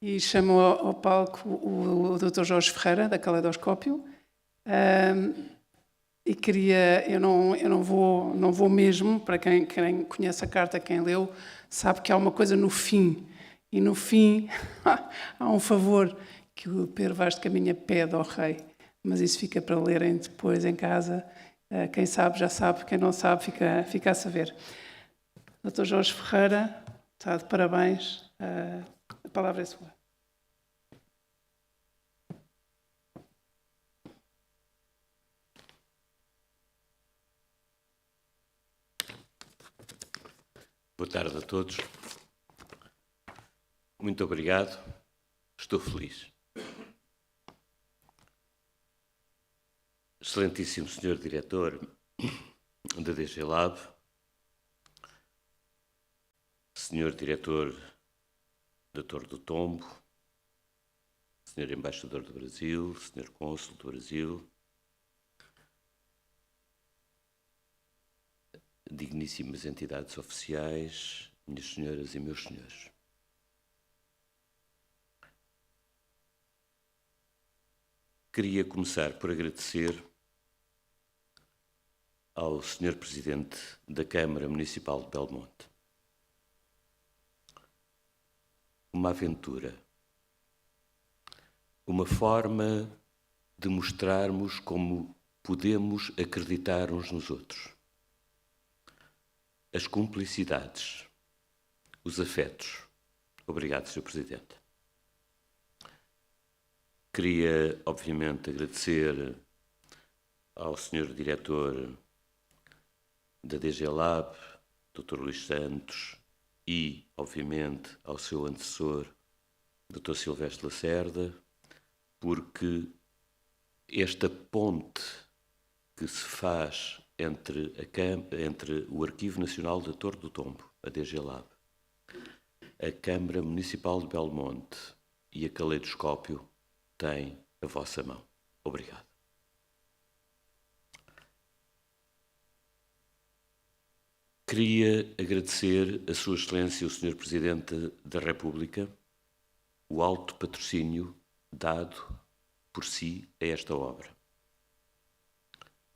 E chamo ao palco o Dr. Jorge Ferreira, da Caleidoscópio. E eu não vou mesmo, para quem conhece a carta, quem leu, sabe que há uma coisa no fim. E no fim há um favor que o Pero Vaz de Caminha pede ao rei. Mas isso fica para lerem depois em casa. Quem sabe já sabe, quem não sabe fica a saber. Dr. Jorge Ferreira, está de parabéns. A palavra é sua. Boa tarde a todos. Muito obrigado. Estou feliz. Excelentíssimo Sr. Diretor da DG Lab, Sr. Diretor da Torre do Tombo, Sr. Embaixador do Brasil, Sr. Cônsul do Brasil, digníssimas entidades oficiais, minhas senhoras e meus senhores. Queria começar por agradecer ao Sr. Presidente da Câmara Municipal de Belmonte. Uma aventura, uma forma de mostrarmos como podemos acreditar uns nos outros. As cumplicidades, os afetos. Obrigado, Sr. Presidente. Queria, obviamente, agradecer ao Sr. Diretor da DG Lab, Dr. Luís Santos, e, obviamente, ao seu antecessor, Dr. Silvestre Lacerda, porque esta ponte que se faz entre o Arquivo Nacional da Torre do Tombo, a DG Lab, a Câmara Municipal de Belmonte e a Caleidoscópio tem a vossa mão. Obrigado. Queria agradecer a Sua Excelência, o Sr. Presidente da República, o alto patrocínio dado por si a esta obra.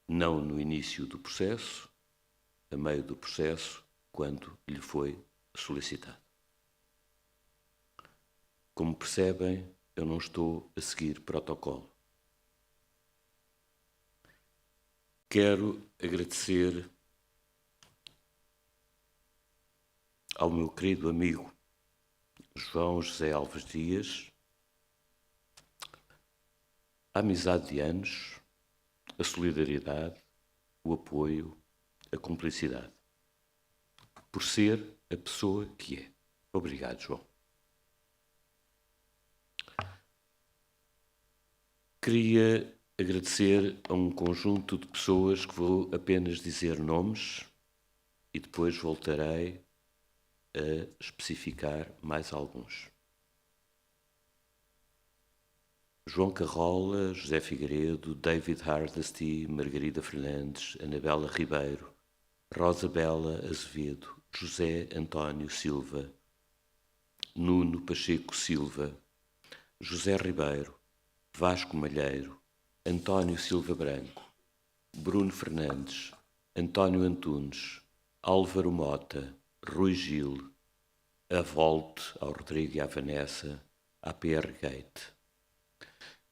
Não no início do processo, a meio do processo, quando lhe foi solicitado. Como percebem, eu não estou a seguir protocolo. Quero agradecer ao meu querido amigo João José Alves Dias, a amizade de anos, a solidariedade, o apoio, a cumplicidade, por ser a pessoa que é. Obrigado, João. Queria agradecer a um conjunto de pessoas que vou apenas dizer nomes e depois voltarei a especificar mais alguns. João Carrola, José Figueiredo, David Hardesty, Margarida Fernandes, Anabela Ribeiro, Rosa Bela Azevedo, José António Silva, Nuno Pacheco Silva, José Ribeiro, Vasco Malheiro, António Silva Branco, Bruno Fernandes, António Antunes, Álvaro Mota, Rui Gil, a Volte, ao Rodrigo e à Vanessa, à PR Gate.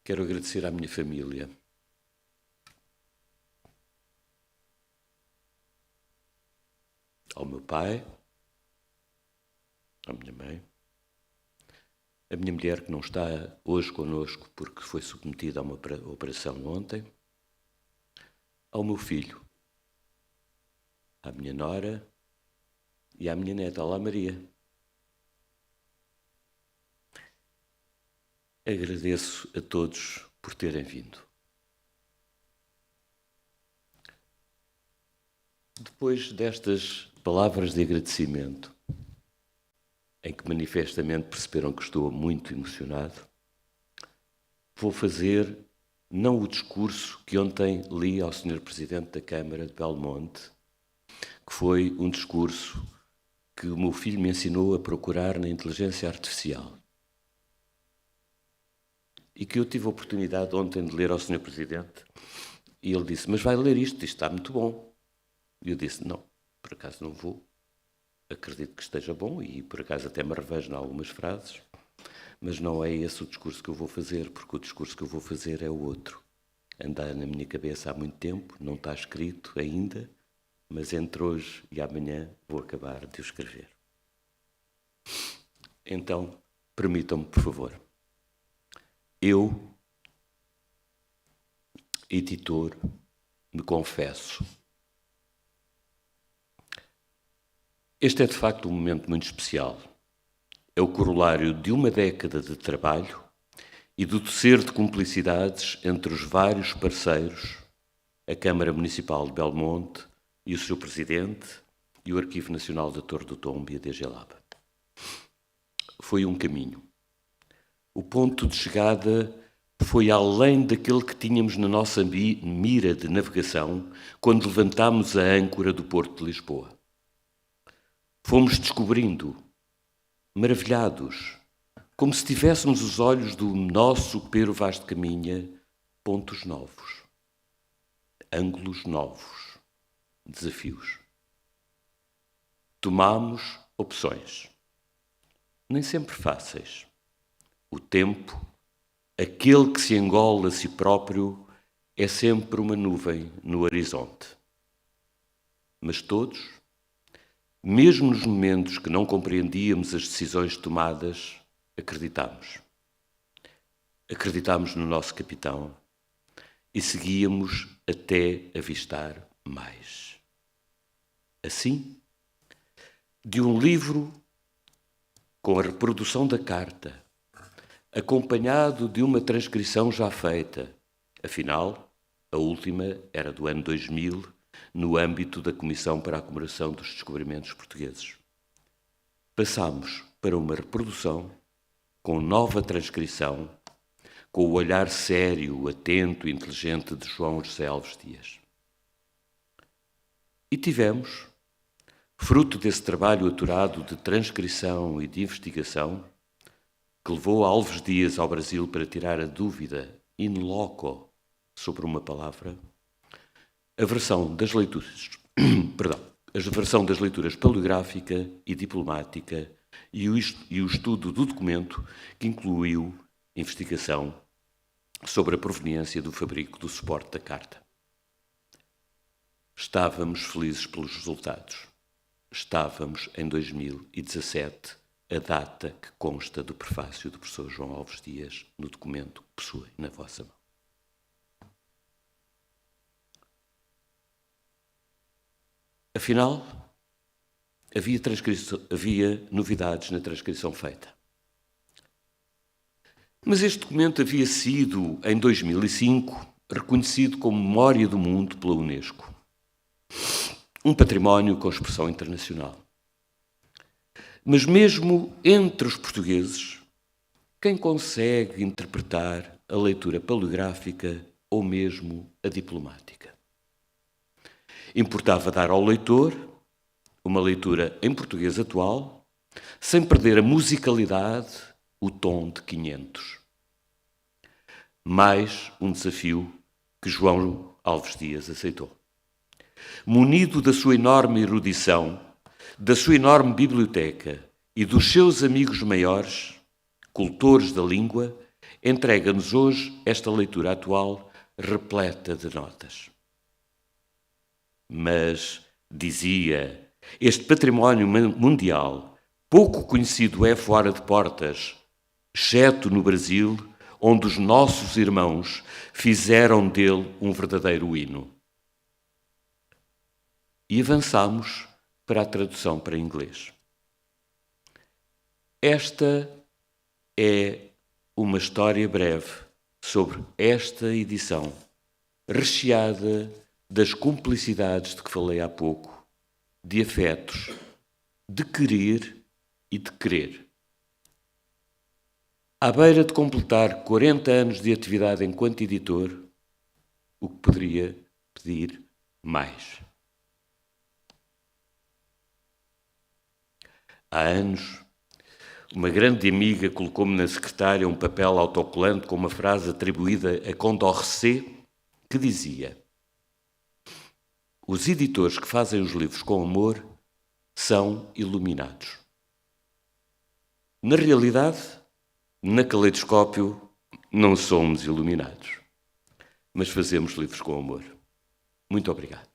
Quero agradecer à minha família. Ao meu pai, à minha mãe, a minha mulher que não está hoje connosco porque foi submetida a uma operação ontem, ao meu filho, à minha nora e à minha neta, olá Maria. Agradeço a todos por terem vindo. Depois destas palavras de agradecimento, em que manifestamente perceberam que estou muito emocionado, vou fazer não o discurso que ontem li ao Sr. Presidente da Câmara de Belmonte, que foi um discurso que o meu filho me ensinou a procurar na inteligência artificial e que eu tive a oportunidade ontem de ler ao Sr. Presidente e ele disse, mas vai ler isto está muito bom. E eu disse, não, por acaso não vou, acredito que esteja bom e por acaso até me revejo em algumas frases, mas não é esse o discurso que eu vou fazer, porque o discurso que eu vou fazer é o outro. Anda na minha cabeça há muito tempo, não está escrito ainda, mas entre hoje e amanhã vou acabar de o escrever. Então, permitam-me, por favor. Eu, editor, me confesso. Este é de facto um momento muito especial. É o corolário de uma década de trabalho e do tecer de cumplicidades entre os vários parceiros, a Câmara Municipal de Belmonte e o seu Presidente e o Arquivo Nacional da Torre do Tombo e a DG Lab. Foi um caminho. O ponto de chegada foi além daquele que tínhamos na nossa mira de navegação quando levantámos a âncora do Porto de Lisboa. Fomos descobrindo, maravilhados, como se tivéssemos os olhos do nosso Pero Vaz de Caminha, pontos novos, ângulos novos, desafios. Tomamos opções, nem sempre fáceis. O tempo, aquele que se engole a si próprio, é sempre uma nuvem no horizonte. Mas todos, mesmo nos momentos que não compreendíamos as decisões tomadas, acreditamos. Acreditamos no nosso capitão e seguíamos até avistar mais. Assim, de um livro com a reprodução da carta, acompanhado de uma transcrição já feita, afinal, a última era do ano 2000, no âmbito da Comissão para a Comemoração dos Descobrimentos Portugueses. Passámos para uma reprodução com nova transcrição, com o olhar sério, atento e inteligente de João José Alves Dias. E tivemos, fruto desse trabalho aturado de transcrição e de investigação, que levou Alves Dias ao Brasil para tirar a dúvida in loco sobre uma palavra, a versão das leituras, a versão das leituras paleográfica e diplomática e o estudo do documento que incluiu investigação sobre a proveniência do fabrico do suporte da carta. Estávamos felizes pelos resultados. Estávamos em 2017, a data que consta do prefácio do professor João Alves Dias no documento que possui na vossa mão. Afinal, havia novidades na transcrição feita. Mas este documento havia sido, em 2005, reconhecido como Memória do Mundo pela Unesco. Um património com expressão internacional. Mas mesmo entre os portugueses, quem consegue interpretar a leitura paleográfica ou mesmo a diplomática? Importava dar ao leitor uma leitura em português atual, sem perder a musicalidade, o tom de 500. Mais um desafio que João Alves Dias aceitou. Munido da sua enorme erudição, da sua enorme biblioteca e dos seus amigos maiores, cultores da língua, entrega-nos hoje esta leitura atual repleta de notas. Mas, dizia, este património mundial, pouco conhecido é fora de portas, exceto no Brasil, onde os nossos irmãos fizeram dele um verdadeiro hino. E avançamos para a tradução para inglês. Esta é uma história breve sobre esta edição, recheada das cumplicidades de que falei há pouco, de afetos, de querer e de querer. À beira de completar 40 anos de atividade enquanto editor, o que poderia pedir mais? Há anos, uma grande amiga colocou-me na secretária um papel autocolante com uma frase atribuída a Condorcet que dizia: os editores que fazem os livros com amor são iluminados. Na realidade, na Caleidoscópio, não somos iluminados, mas fazemos livros com amor. Muito obrigado.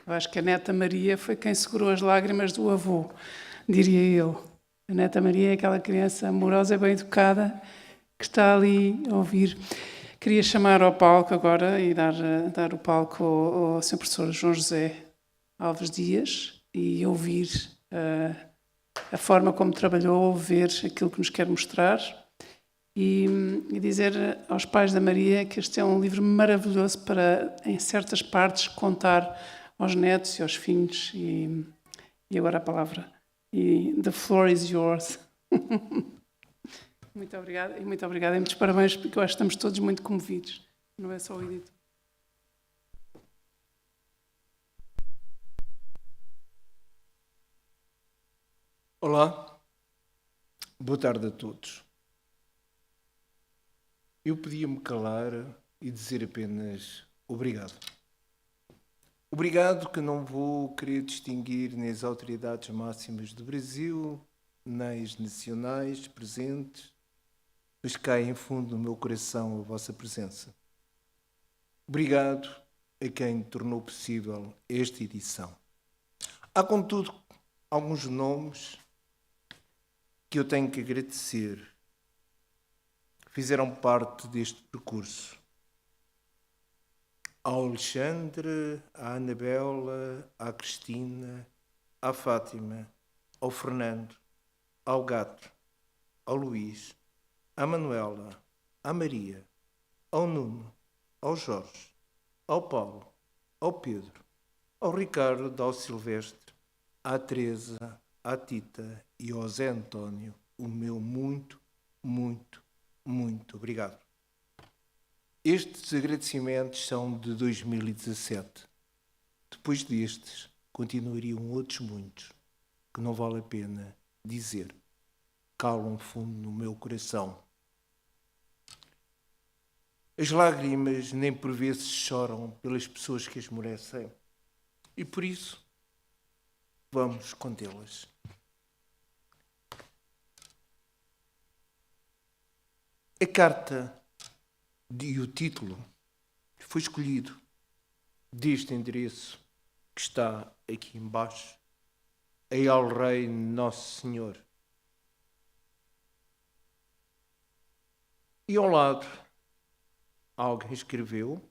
Eu acho que a neta Maria foi quem segurou as lágrimas do avô, diria eu. A neta Maria é aquela criança amorosa e bem educada que está ali a ouvir. Queria chamar ao palco agora e dar o palco ao Sr. Professor João José Alves Dias e ouvir a forma como trabalhou, ver aquilo que nos quer mostrar e dizer aos pais da Maria que este é um livro maravilhoso para, em certas partes, contar aos netos e aos filhos. E agora a palavra. E the floor is yours. Muito obrigada e muitos parabéns, porque eu acho que estamos todos muito comovidos. Não é só o editor. Olá, boa tarde a todos. Eu podia-me calar e dizer apenas obrigado. Obrigado, que não vou querer distinguir nem as autoridades máximas do Brasil, nem as nacionais presentes, mas cai em fundo no meu coração a vossa presença. Obrigado a quem tornou possível esta edição. Há, contudo, alguns nomes que eu tenho que agradecer, que fizeram parte deste percurso. Ao Alexandre, à Anabela, à Cristina, à Fátima, ao Fernando, ao Gato, ao Luís, à Manuela, à Maria, ao Nuno, ao Jorge, ao Paulo, ao Pedro, ao Ricardo, ao Silvestre, à Teresa, à Tita e ao Zé António, o meu muito, muito, muito obrigado. Estes agradecimentos são de 2017. Depois destes, continuariam outros muitos, que não vale a pena dizer. Calam fundo no meu coração. As lágrimas nem por vezes choram pelas pessoas que as merecem. E por isso, vamos contê-las. A carta e o título foi escolhido deste endereço que está aqui embaixo, a ao Rei Nosso Senhor. E ao lado, alguém escreveu: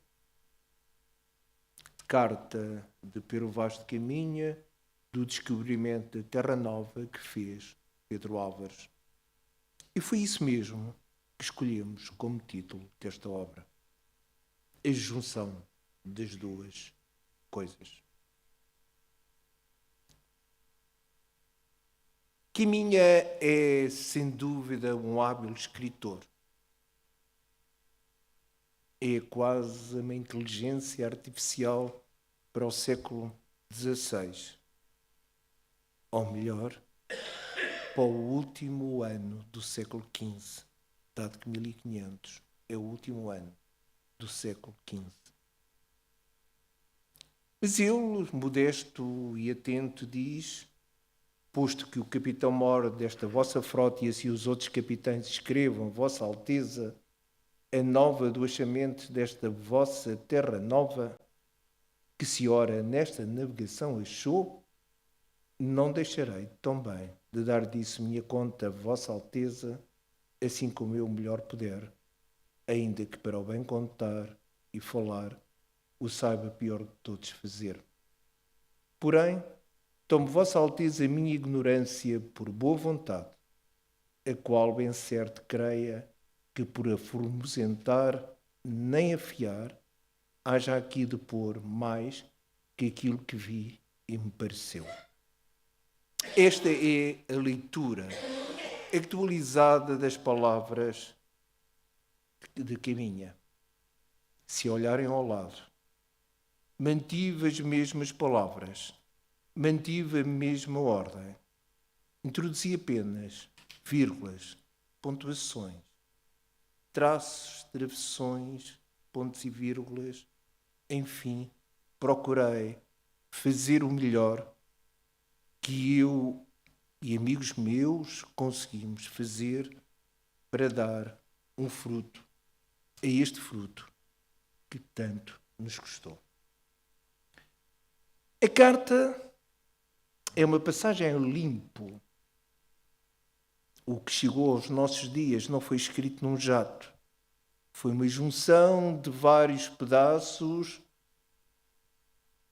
carta de Pero Vaz de Caminha, do descobrimento da Terra Nova que fez Pedro Álvares. E foi isso mesmo que escolhemos como título desta obra. A junção das duas coisas. Caminha é, sem dúvida, um hábil escritor. É quase uma inteligência artificial para o século XVI. Ou melhor, para o último ano do século XV, dado que 1500 é o último ano do século XV. Mas ele, modesto e atento, diz: posto que o capitão-mor desta vossa frota e assim os outros capitães escrevam, Vossa Alteza, a nova do achamento desta vossa terra nova, que se ora nesta navegação achou, não deixarei também de dar disso minha conta, Vossa Alteza, assim como eu melhor puder, ainda que para o bem contar e falar, o saiba pior de todos fazer. Porém, tome Vossa Alteza a minha ignorância por boa vontade, a qual bem certo creia que por aformosentar nem afiar, haja aqui de pôr mais que aquilo que vi e me pareceu. Esta é a leitura atualizada das palavras de Caminha. Se olharem ao lado, mantive as mesmas palavras, mantive a mesma ordem. Introduzi apenas vírgulas, pontuações, traços, travessões, pontos e vírgulas. Enfim, procurei fazer o melhor que eu e amigos meus conseguimos fazer para dar um fruto a este fruto que tanto nos custou. A carta é uma passagem limpo. O que chegou aos nossos dias não foi escrito num jato. Foi uma junção de vários pedaços.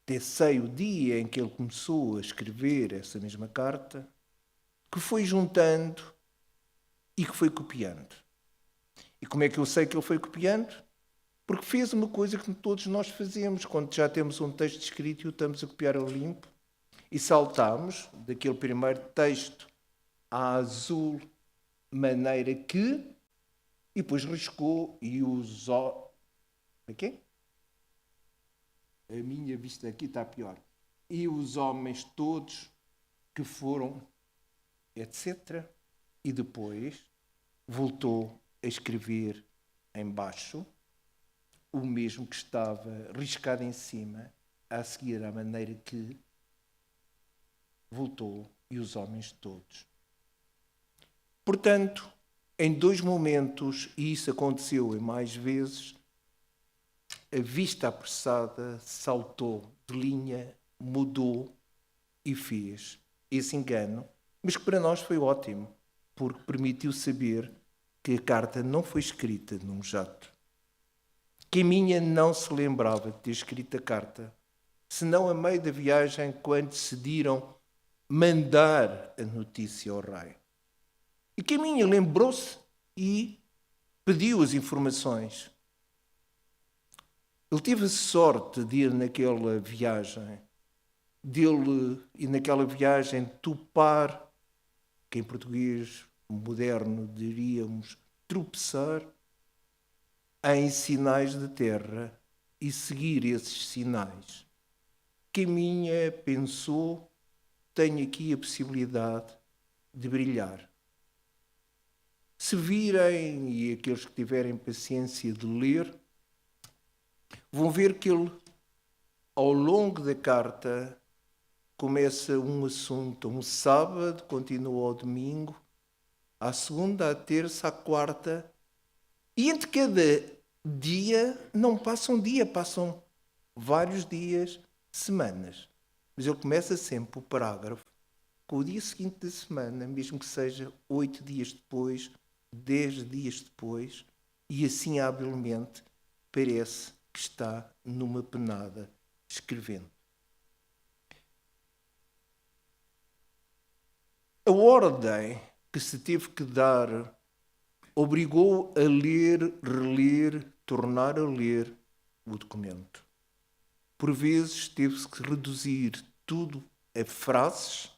Até sei o dia em que ele começou a escrever essa mesma carta, que foi juntando e que foi copiando. E como é que eu sei que ele foi copiando? Porque fez uma coisa que todos nós fazemos quando já temos um texto escrito e o estamos a copiar a limpo e saltamos daquele primeiro texto à azul maneira que, e depois riscou e usou. Aqui? A minha vista aqui está pior. E os homens todos que foram etc. E depois voltou a escrever em baixo o mesmo que estava riscado em cima, a seguir à maneira que voltou e os homens todos. Portanto, em 2 momentos, e isso aconteceu em mais vezes, a vista apressada saltou de linha, mudou e fez esse engano, mas que para nós foi ótimo, porque permitiu saber que a carta não foi escrita num jato. Que a minha não se lembrava de ter escrito a carta, senão a meio da viagem, quando decidiram mandar a notícia ao rei. E que a minha lembrou-se e pediu as informações. Ele teve a sorte de ir naquela viagem, dele e naquela viagem topar, que em português moderno diríamos tropeçar, em sinais de terra e seguir esses sinais. Caminha, pensou, tenho aqui a possibilidade de brilhar. Se virem, e aqueles que tiverem paciência de ler, vão ver que ele, ao longo da carta, começa um assunto um sábado, continua ao domingo, à segunda, à terça, à quarta, e entre cada dia não passa um dia, passam vários dias, semanas. Mas ele começa sempre o parágrafo com o dia seguinte da semana, mesmo que seja 8 dias depois, 10 dias depois, e assim habilmente parece que está numa penada escrevendo. A ordem que se teve que dar obrigou a ler, reler, tornar a ler o documento. Por vezes teve-se que reduzir tudo a frases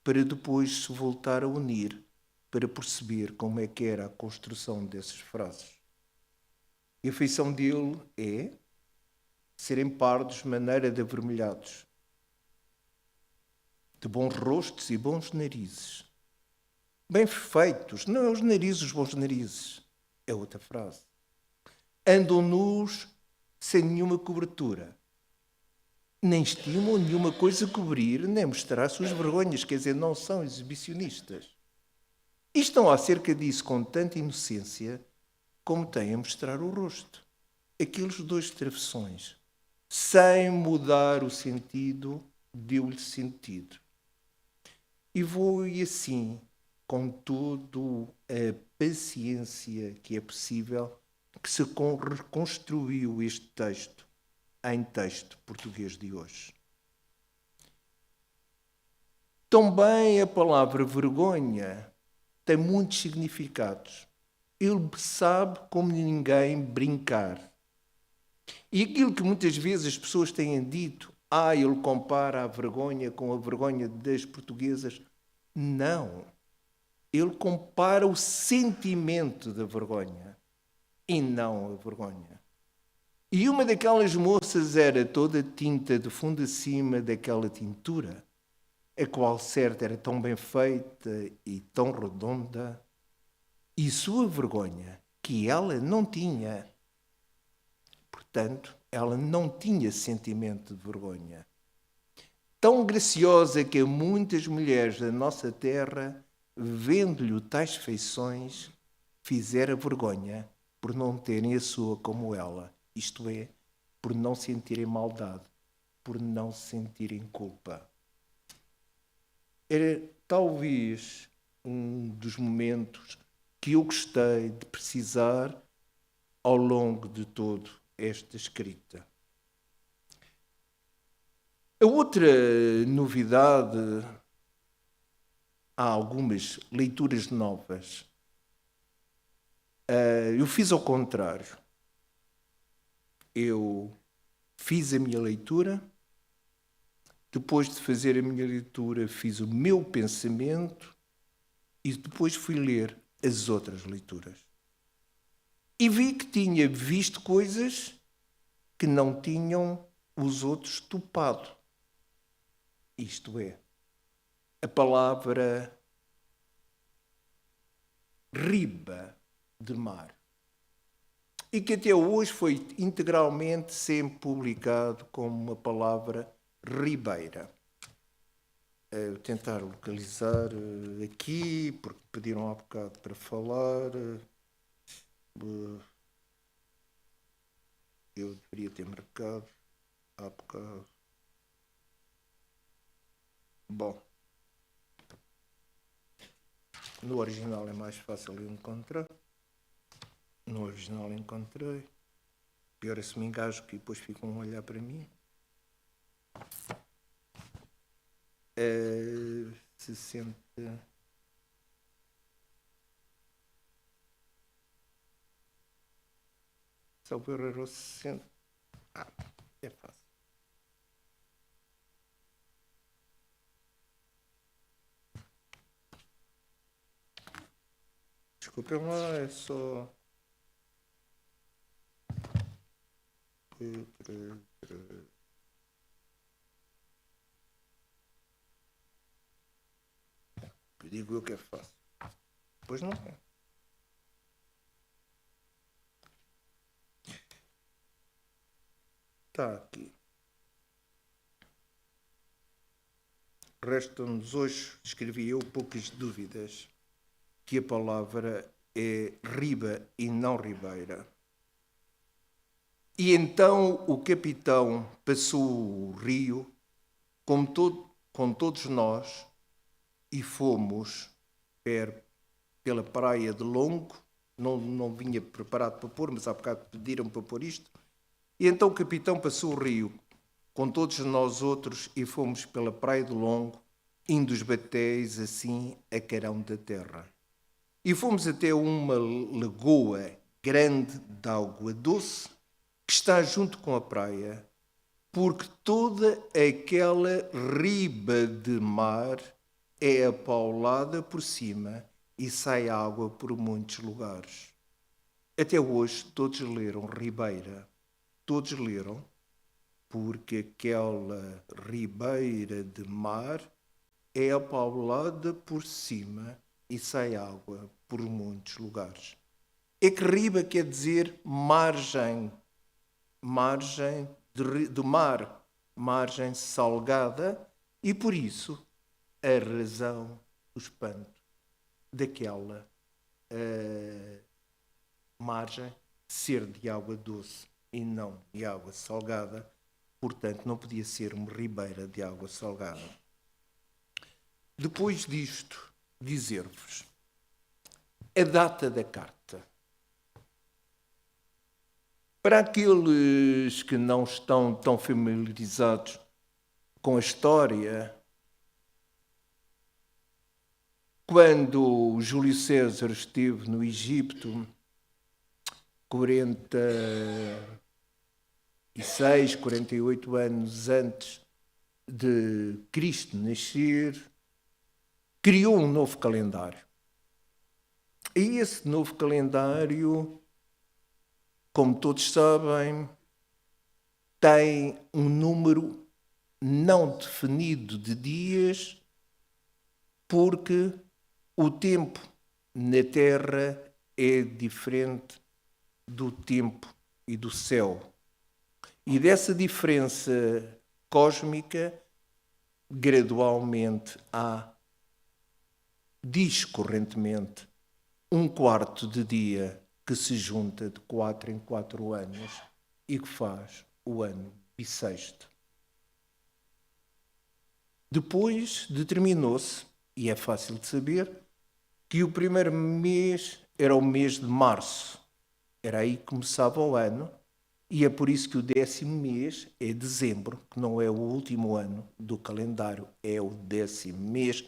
para depois se voltar a unir para perceber como é que era a construção dessas frases. E a feição dele é serem pardos maneira de avermelhados, de bons rostos e bons narizes, bem feitos, não é os narizes os bons narizes, é outra frase. Andam nus sem nenhuma cobertura, nem estimam nenhuma coisa cobrir, nem mostrar suas vergonhas, quer dizer, não são exibicionistas. E estão acerca disso com tanta inocência como têm a mostrar o rosto. Aqueles 2 travessões, sem mudar o sentido, deu-lhe sentido. E vou assim, com toda a paciência que é possível, que se reconstruiu este texto em texto português de hoje. Também a palavra vergonha tem muitos significados. Ele sabe como ninguém brincar. E aquilo que muitas vezes as pessoas têm dito, ele compara a vergonha com a vergonha das portuguesas. Não. Ele compara o sentimento da vergonha e não a vergonha. E uma daquelas moças era toda tinta de fundo acima daquela tintura, a qual certo era tão bem feita e tão redonda, e sua vergonha, que ela não tinha. Portanto, ela não tinha sentimento de vergonha. Tão graciosa que muitas mulheres da nossa terra, vendo-lhe tais feições, fizera vergonha por não terem a sua como ela, isto é, por não sentirem maldade, por não sentirem culpa. Era talvez um dos momentos que eu gostei de precisar ao longo de toda esta escrita. A outra novidade, há algumas leituras novas. Eu fiz ao contrário. Eu fiz a minha leitura, depois de fazer a minha leitura fiz o meu pensamento e depois fui ler as outras leituras. E vi que tinha visto coisas que não tinham os outros topado. Isto é, a palavra riba de mar. E que até hoje foi integralmente sempre publicado como uma palavra ribeira. Eu tentar localizar aqui, porque pediram há bocado para falar. Eu deveria ter marcado há bocado. Bom, no original é mais fácil de encontrar. No original encontrei. Pior é se me engajo que depois ficam a olhar para mim. 60. Salvo erro era o 60. É fácil. Desculpem lá, é só. Digo eu que é fácil. Pois não é. Está aqui. Restam-nos hoje, escrevi eu, poucas dúvidas, que a palavra é riba e não ribeira. E então o capitão passou o rio com todos nós e fomos pela praia de Longo. Não vinha preparado para pôr, mas há bocado pediram para pôr isto. E então o capitão passou o rio com todos nós outros e fomos pela praia de Longo, indo os batéis assim a carão da terra. E fomos até uma lagoa grande de água doce que está junto com a praia, porque toda aquela riba de mar é apaulada por cima e sai água por muitos lugares. Até hoje todos leram ribeira. Todos leram, porque aquela ribeira de mar é apaulada por cima e sai água por muitos lugares. É que riba quer dizer margem do mar, margem salgada, e por isso a razão do espanto daquela margem ser de água doce e não de água salgada, portanto não podia ser uma ribeira de água salgada. Depois disto, dizer-vos a data da carta. Para aqueles que não estão tão familiarizados com a história, quando Júlio César esteve no Egito, 48 anos antes de Cristo nascer, criou um novo calendário. E esse novo calendário, como todos sabem, tem um número não definido de dias, porque o tempo na Terra é diferente do tempo e do céu. E dessa diferença cósmica, gradualmente há, discorrentemente, um quarto de dia que se junta de 4 em 4 anos e que faz o ano bissexto. Depois determinou-se, e é fácil de saber, que o primeiro mês era o mês de março. Era aí que começava o ano, e é por isso que o 10º mês é dezembro, que não é o último ano do calendário, é o 10º mês,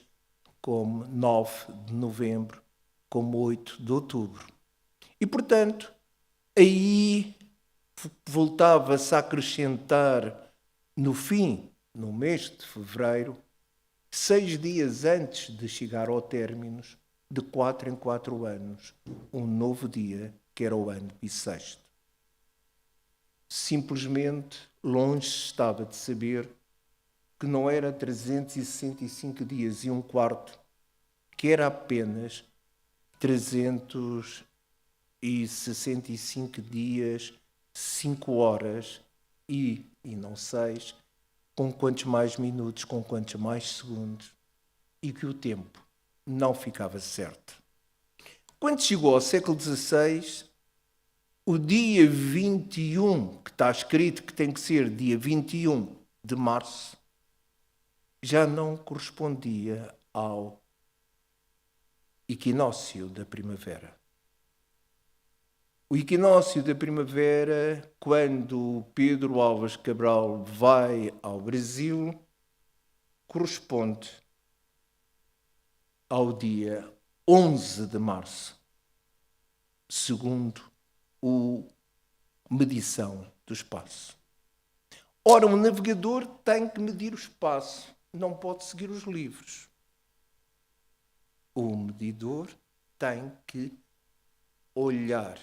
como 9 de novembro, como 8 de outubro. E, portanto, aí voltava-se a acrescentar no mês de fevereiro, 6 dias antes de chegar ao término, de 4 em 4 anos, um novo dia, que era o ano bissexto. Simplesmente, longe estava de saber que não era 365 dias e um quarto, que era apenas 365 dias, 5 horas e não 6, com quantos mais minutos, com quantos mais segundos, e que o tempo não ficava certo. Quando chegou ao século XVI, o dia 21, que está escrito que tem que ser dia 21 de março, já não correspondia ao equinócio da primavera. O equinócio da primavera, quando Pedro Álvares Cabral vai ao Brasil, corresponde ao dia 11 de março, segundo a medição do espaço. Ora, um navegador tem que medir o espaço, não pode seguir os livros. O medidor tem que olhar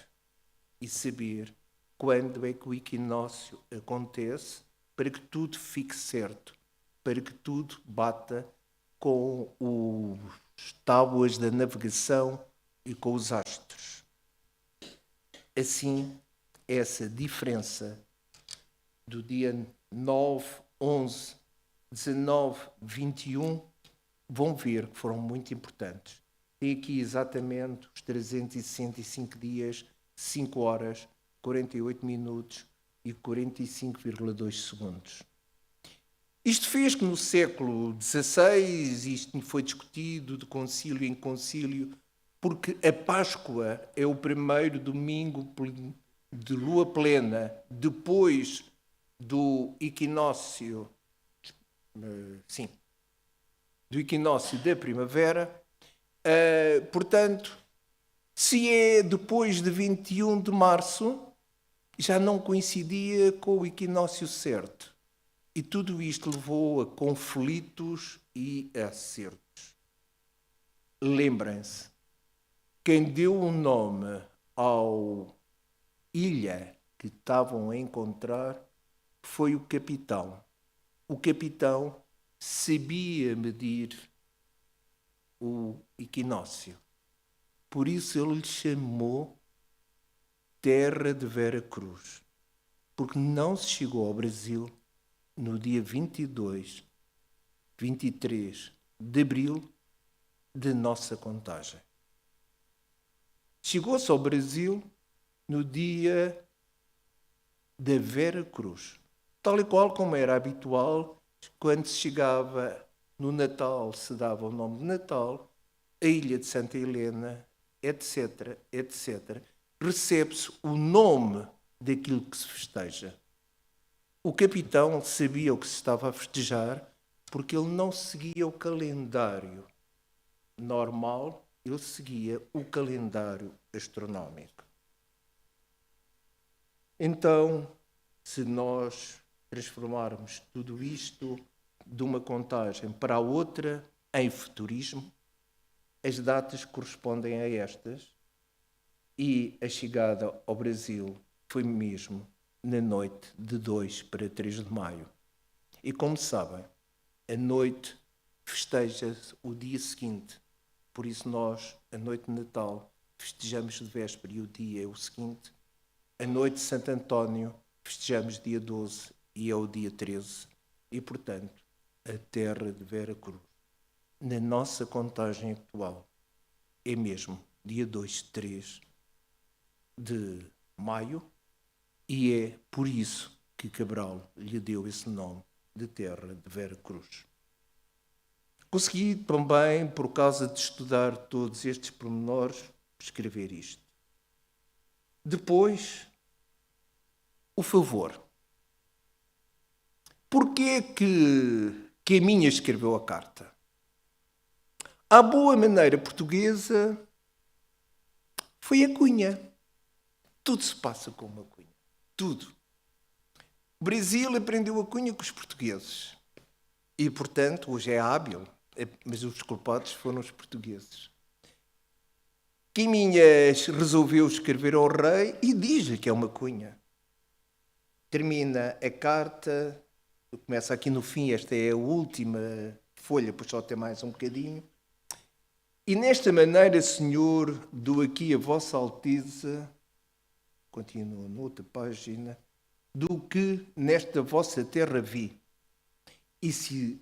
e saber quando é que o equinócio acontece para que tudo fique certo, para que tudo bata com as tábuas da navegação e com os astros. Assim, essa diferença do dia 9, 11, 19, 21, vão ver que foram muito importantes. Tem aqui exatamente os 365 dias, 5 horas, 48 minutos e 45,2 segundos. Isto fez que no século XVI, isto foi discutido de concílio em concílio, porque a Páscoa é o primeiro domingo de lua plena, depois do equinócio, do equinócio da primavera. Portanto, se é depois de 21 de março, já não coincidia com o equinócio certo. E tudo isto levou a conflitos e a acertos. Lembrem-se, quem deu o nome ao ilha que estavam a encontrar foi o capitão. O capitão sabia medir o equinócio. Por isso ele lhe chamou Terra de Vera Cruz, porque não se chegou ao Brasil no dia 22, 23 de abril de nossa contagem. Chegou-se ao Brasil no dia da Vera Cruz, tal e qual como era habitual, quando se chegava no Natal, se dava o nome de Natal, a ilha de Santa Helena, etc., etc., recebe-se o nome daquilo que se festeja. O capitão sabia o que se estava a festejar porque ele não seguia o calendário normal, ele seguia o calendário astronómico. Então, se nós transformarmos tudo isto de uma contagem para a outra em futurismo, as datas correspondem a estas e a chegada ao Brasil foi mesmo na noite de 2 para 3 de maio. E como sabem, a noite festeja-se o dia seguinte. Por isso nós, a noite de Natal, festejamos de véspera e o dia é o seguinte. A noite de Santo António festejamos dia 12 e é o dia 13. E, portanto, a terra de Vera Cruz, na nossa contagem atual, é mesmo dia 2, 3 de maio, e é por isso que Cabral lhe deu esse nome de Terra de Vera Cruz. Consegui também, por causa de estudar todos estes pormenores, escrever isto. Depois, o favor. Porquê que a minha escreveu a carta? À boa maneira portuguesa, foi a cunha. Tudo se passa com uma cunha. Tudo. O Brasil aprendeu a cunha com os portugueses. E, portanto, hoje é hábil, mas os culpados foram os portugueses. Quiminhas resolveu escrever ao rei e diz-lhe que é uma cunha. Termina a carta, começa aqui no fim, esta é a última folha, pois só tem mais um bocadinho. E nesta maneira, Senhor, dou aqui a Vossa Alteza, continua noutra página, do que nesta vossa terra vi. E se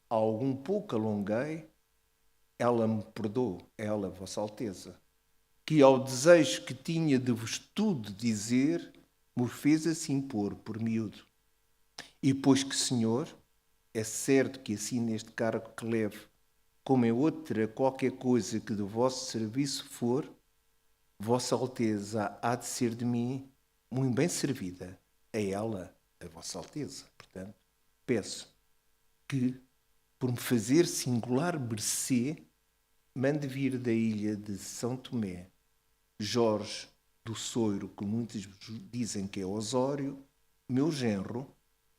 algum pouco alonguei, ela me perdoe, ela, Vossa Alteza, que ao desejo que tinha de vos tudo dizer, me fez assim pôr por miúdo. E pois que, Senhor, é certo que assim neste cargo que levo, como em outra qualquer coisa que do vosso serviço for, Vossa Alteza há de ser de mim muito bem servida, a ela, a Vossa Alteza. Portanto, peço que, por me fazer singular mercê, mande vir da ilha de São Tomé, Jorge do Soiro, que muitos dizem que é Osório, meu genro,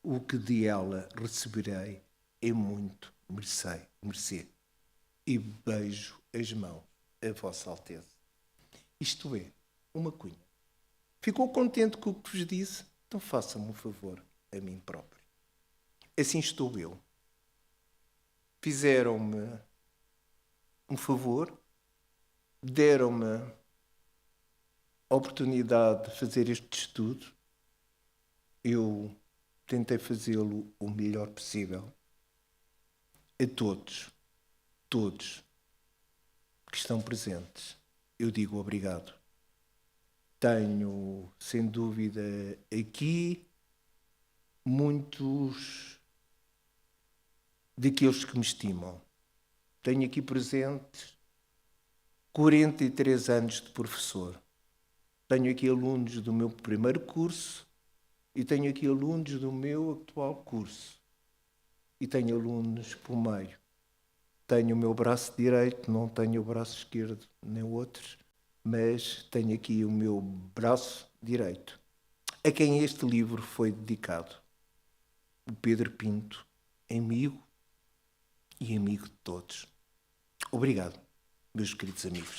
o que de ela receberei é muito mercê. E beijo as mãos a Vossa Alteza. Isto é, uma cunha. Ficou contente com o que vos disse? Então façam-me um favor a mim próprio. Assim estou eu. Fizeram-me um favor, deram-me a oportunidade de fazer este estudo. Eu tentei fazê-lo o melhor possível. A todos que estão presentes, eu digo obrigado. Tenho, sem dúvida, aqui muitos daqueles que me estimam. Tenho aqui presentes 43 anos de professor. Tenho aqui alunos do meu primeiro curso e tenho aqui alunos do meu atual curso. E tenho alunos por meio. Tenho o meu braço direito, não tenho o braço esquerdo, nem outros, mas tenho aqui o meu braço direito, a quem este livro foi dedicado. O Pedro Pinto, amigo e amigo de todos. Obrigado, meus queridos amigos.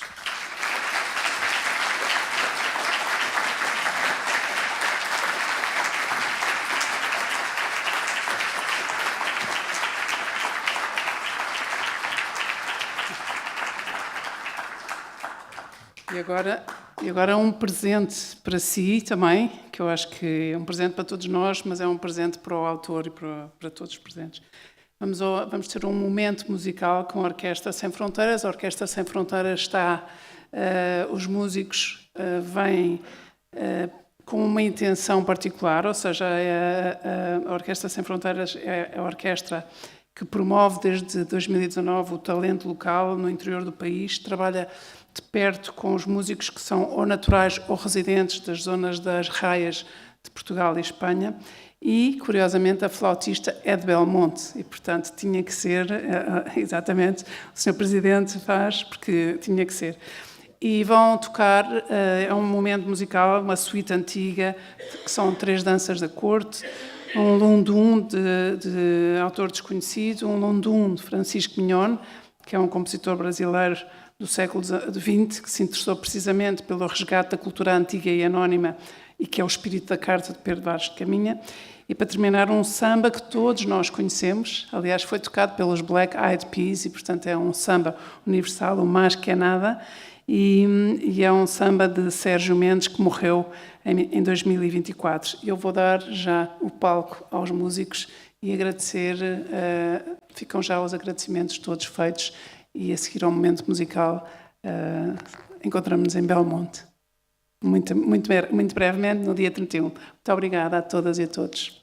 E agora um presente para si também, que eu acho que é um presente para todos nós, mas é um presente para o autor e para todos os presentes. Vamos ter um momento musical com a Orquestra Sem Fronteiras. A Orquestra Sem Fronteiras está... os músicos vêm com uma intenção particular, ou seja, a Orquestra Sem Fronteiras é a orquestra que promove desde 2019 o talento local no interior do país, trabalha de perto com os músicos que são ou naturais ou residentes das zonas das raias de Portugal e Espanha. E, curiosamente, a flautista é de Belmonte e, portanto, tinha que ser, exatamente, o Sr. Presidente faz, porque tinha que ser. E vão tocar, é um momento musical, uma suíte antiga, que são 3 danças da corte, um lundum de autor desconhecido, um lundum de Francisco Mignone, que é um compositor brasileiro do século XX, que se interessou precisamente pelo resgate da cultura antiga e anónima e que é o espírito da carta de Pedro Vaz de Caminha. E para terminar, um samba que todos nós conhecemos, aliás foi tocado pelos Black Eyed Peas e portanto é um samba universal, o Mais Que É Nada, e é um samba de Sérgio Mendes que morreu em 2024. Eu vou dar já o palco aos músicos e agradecer, ficam já os agradecimentos todos feitos e a seguir ao momento musical encontramos-nos em Belmonte. Muito brevemente, no dia 31. Muito obrigada a todas e a todos.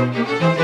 Música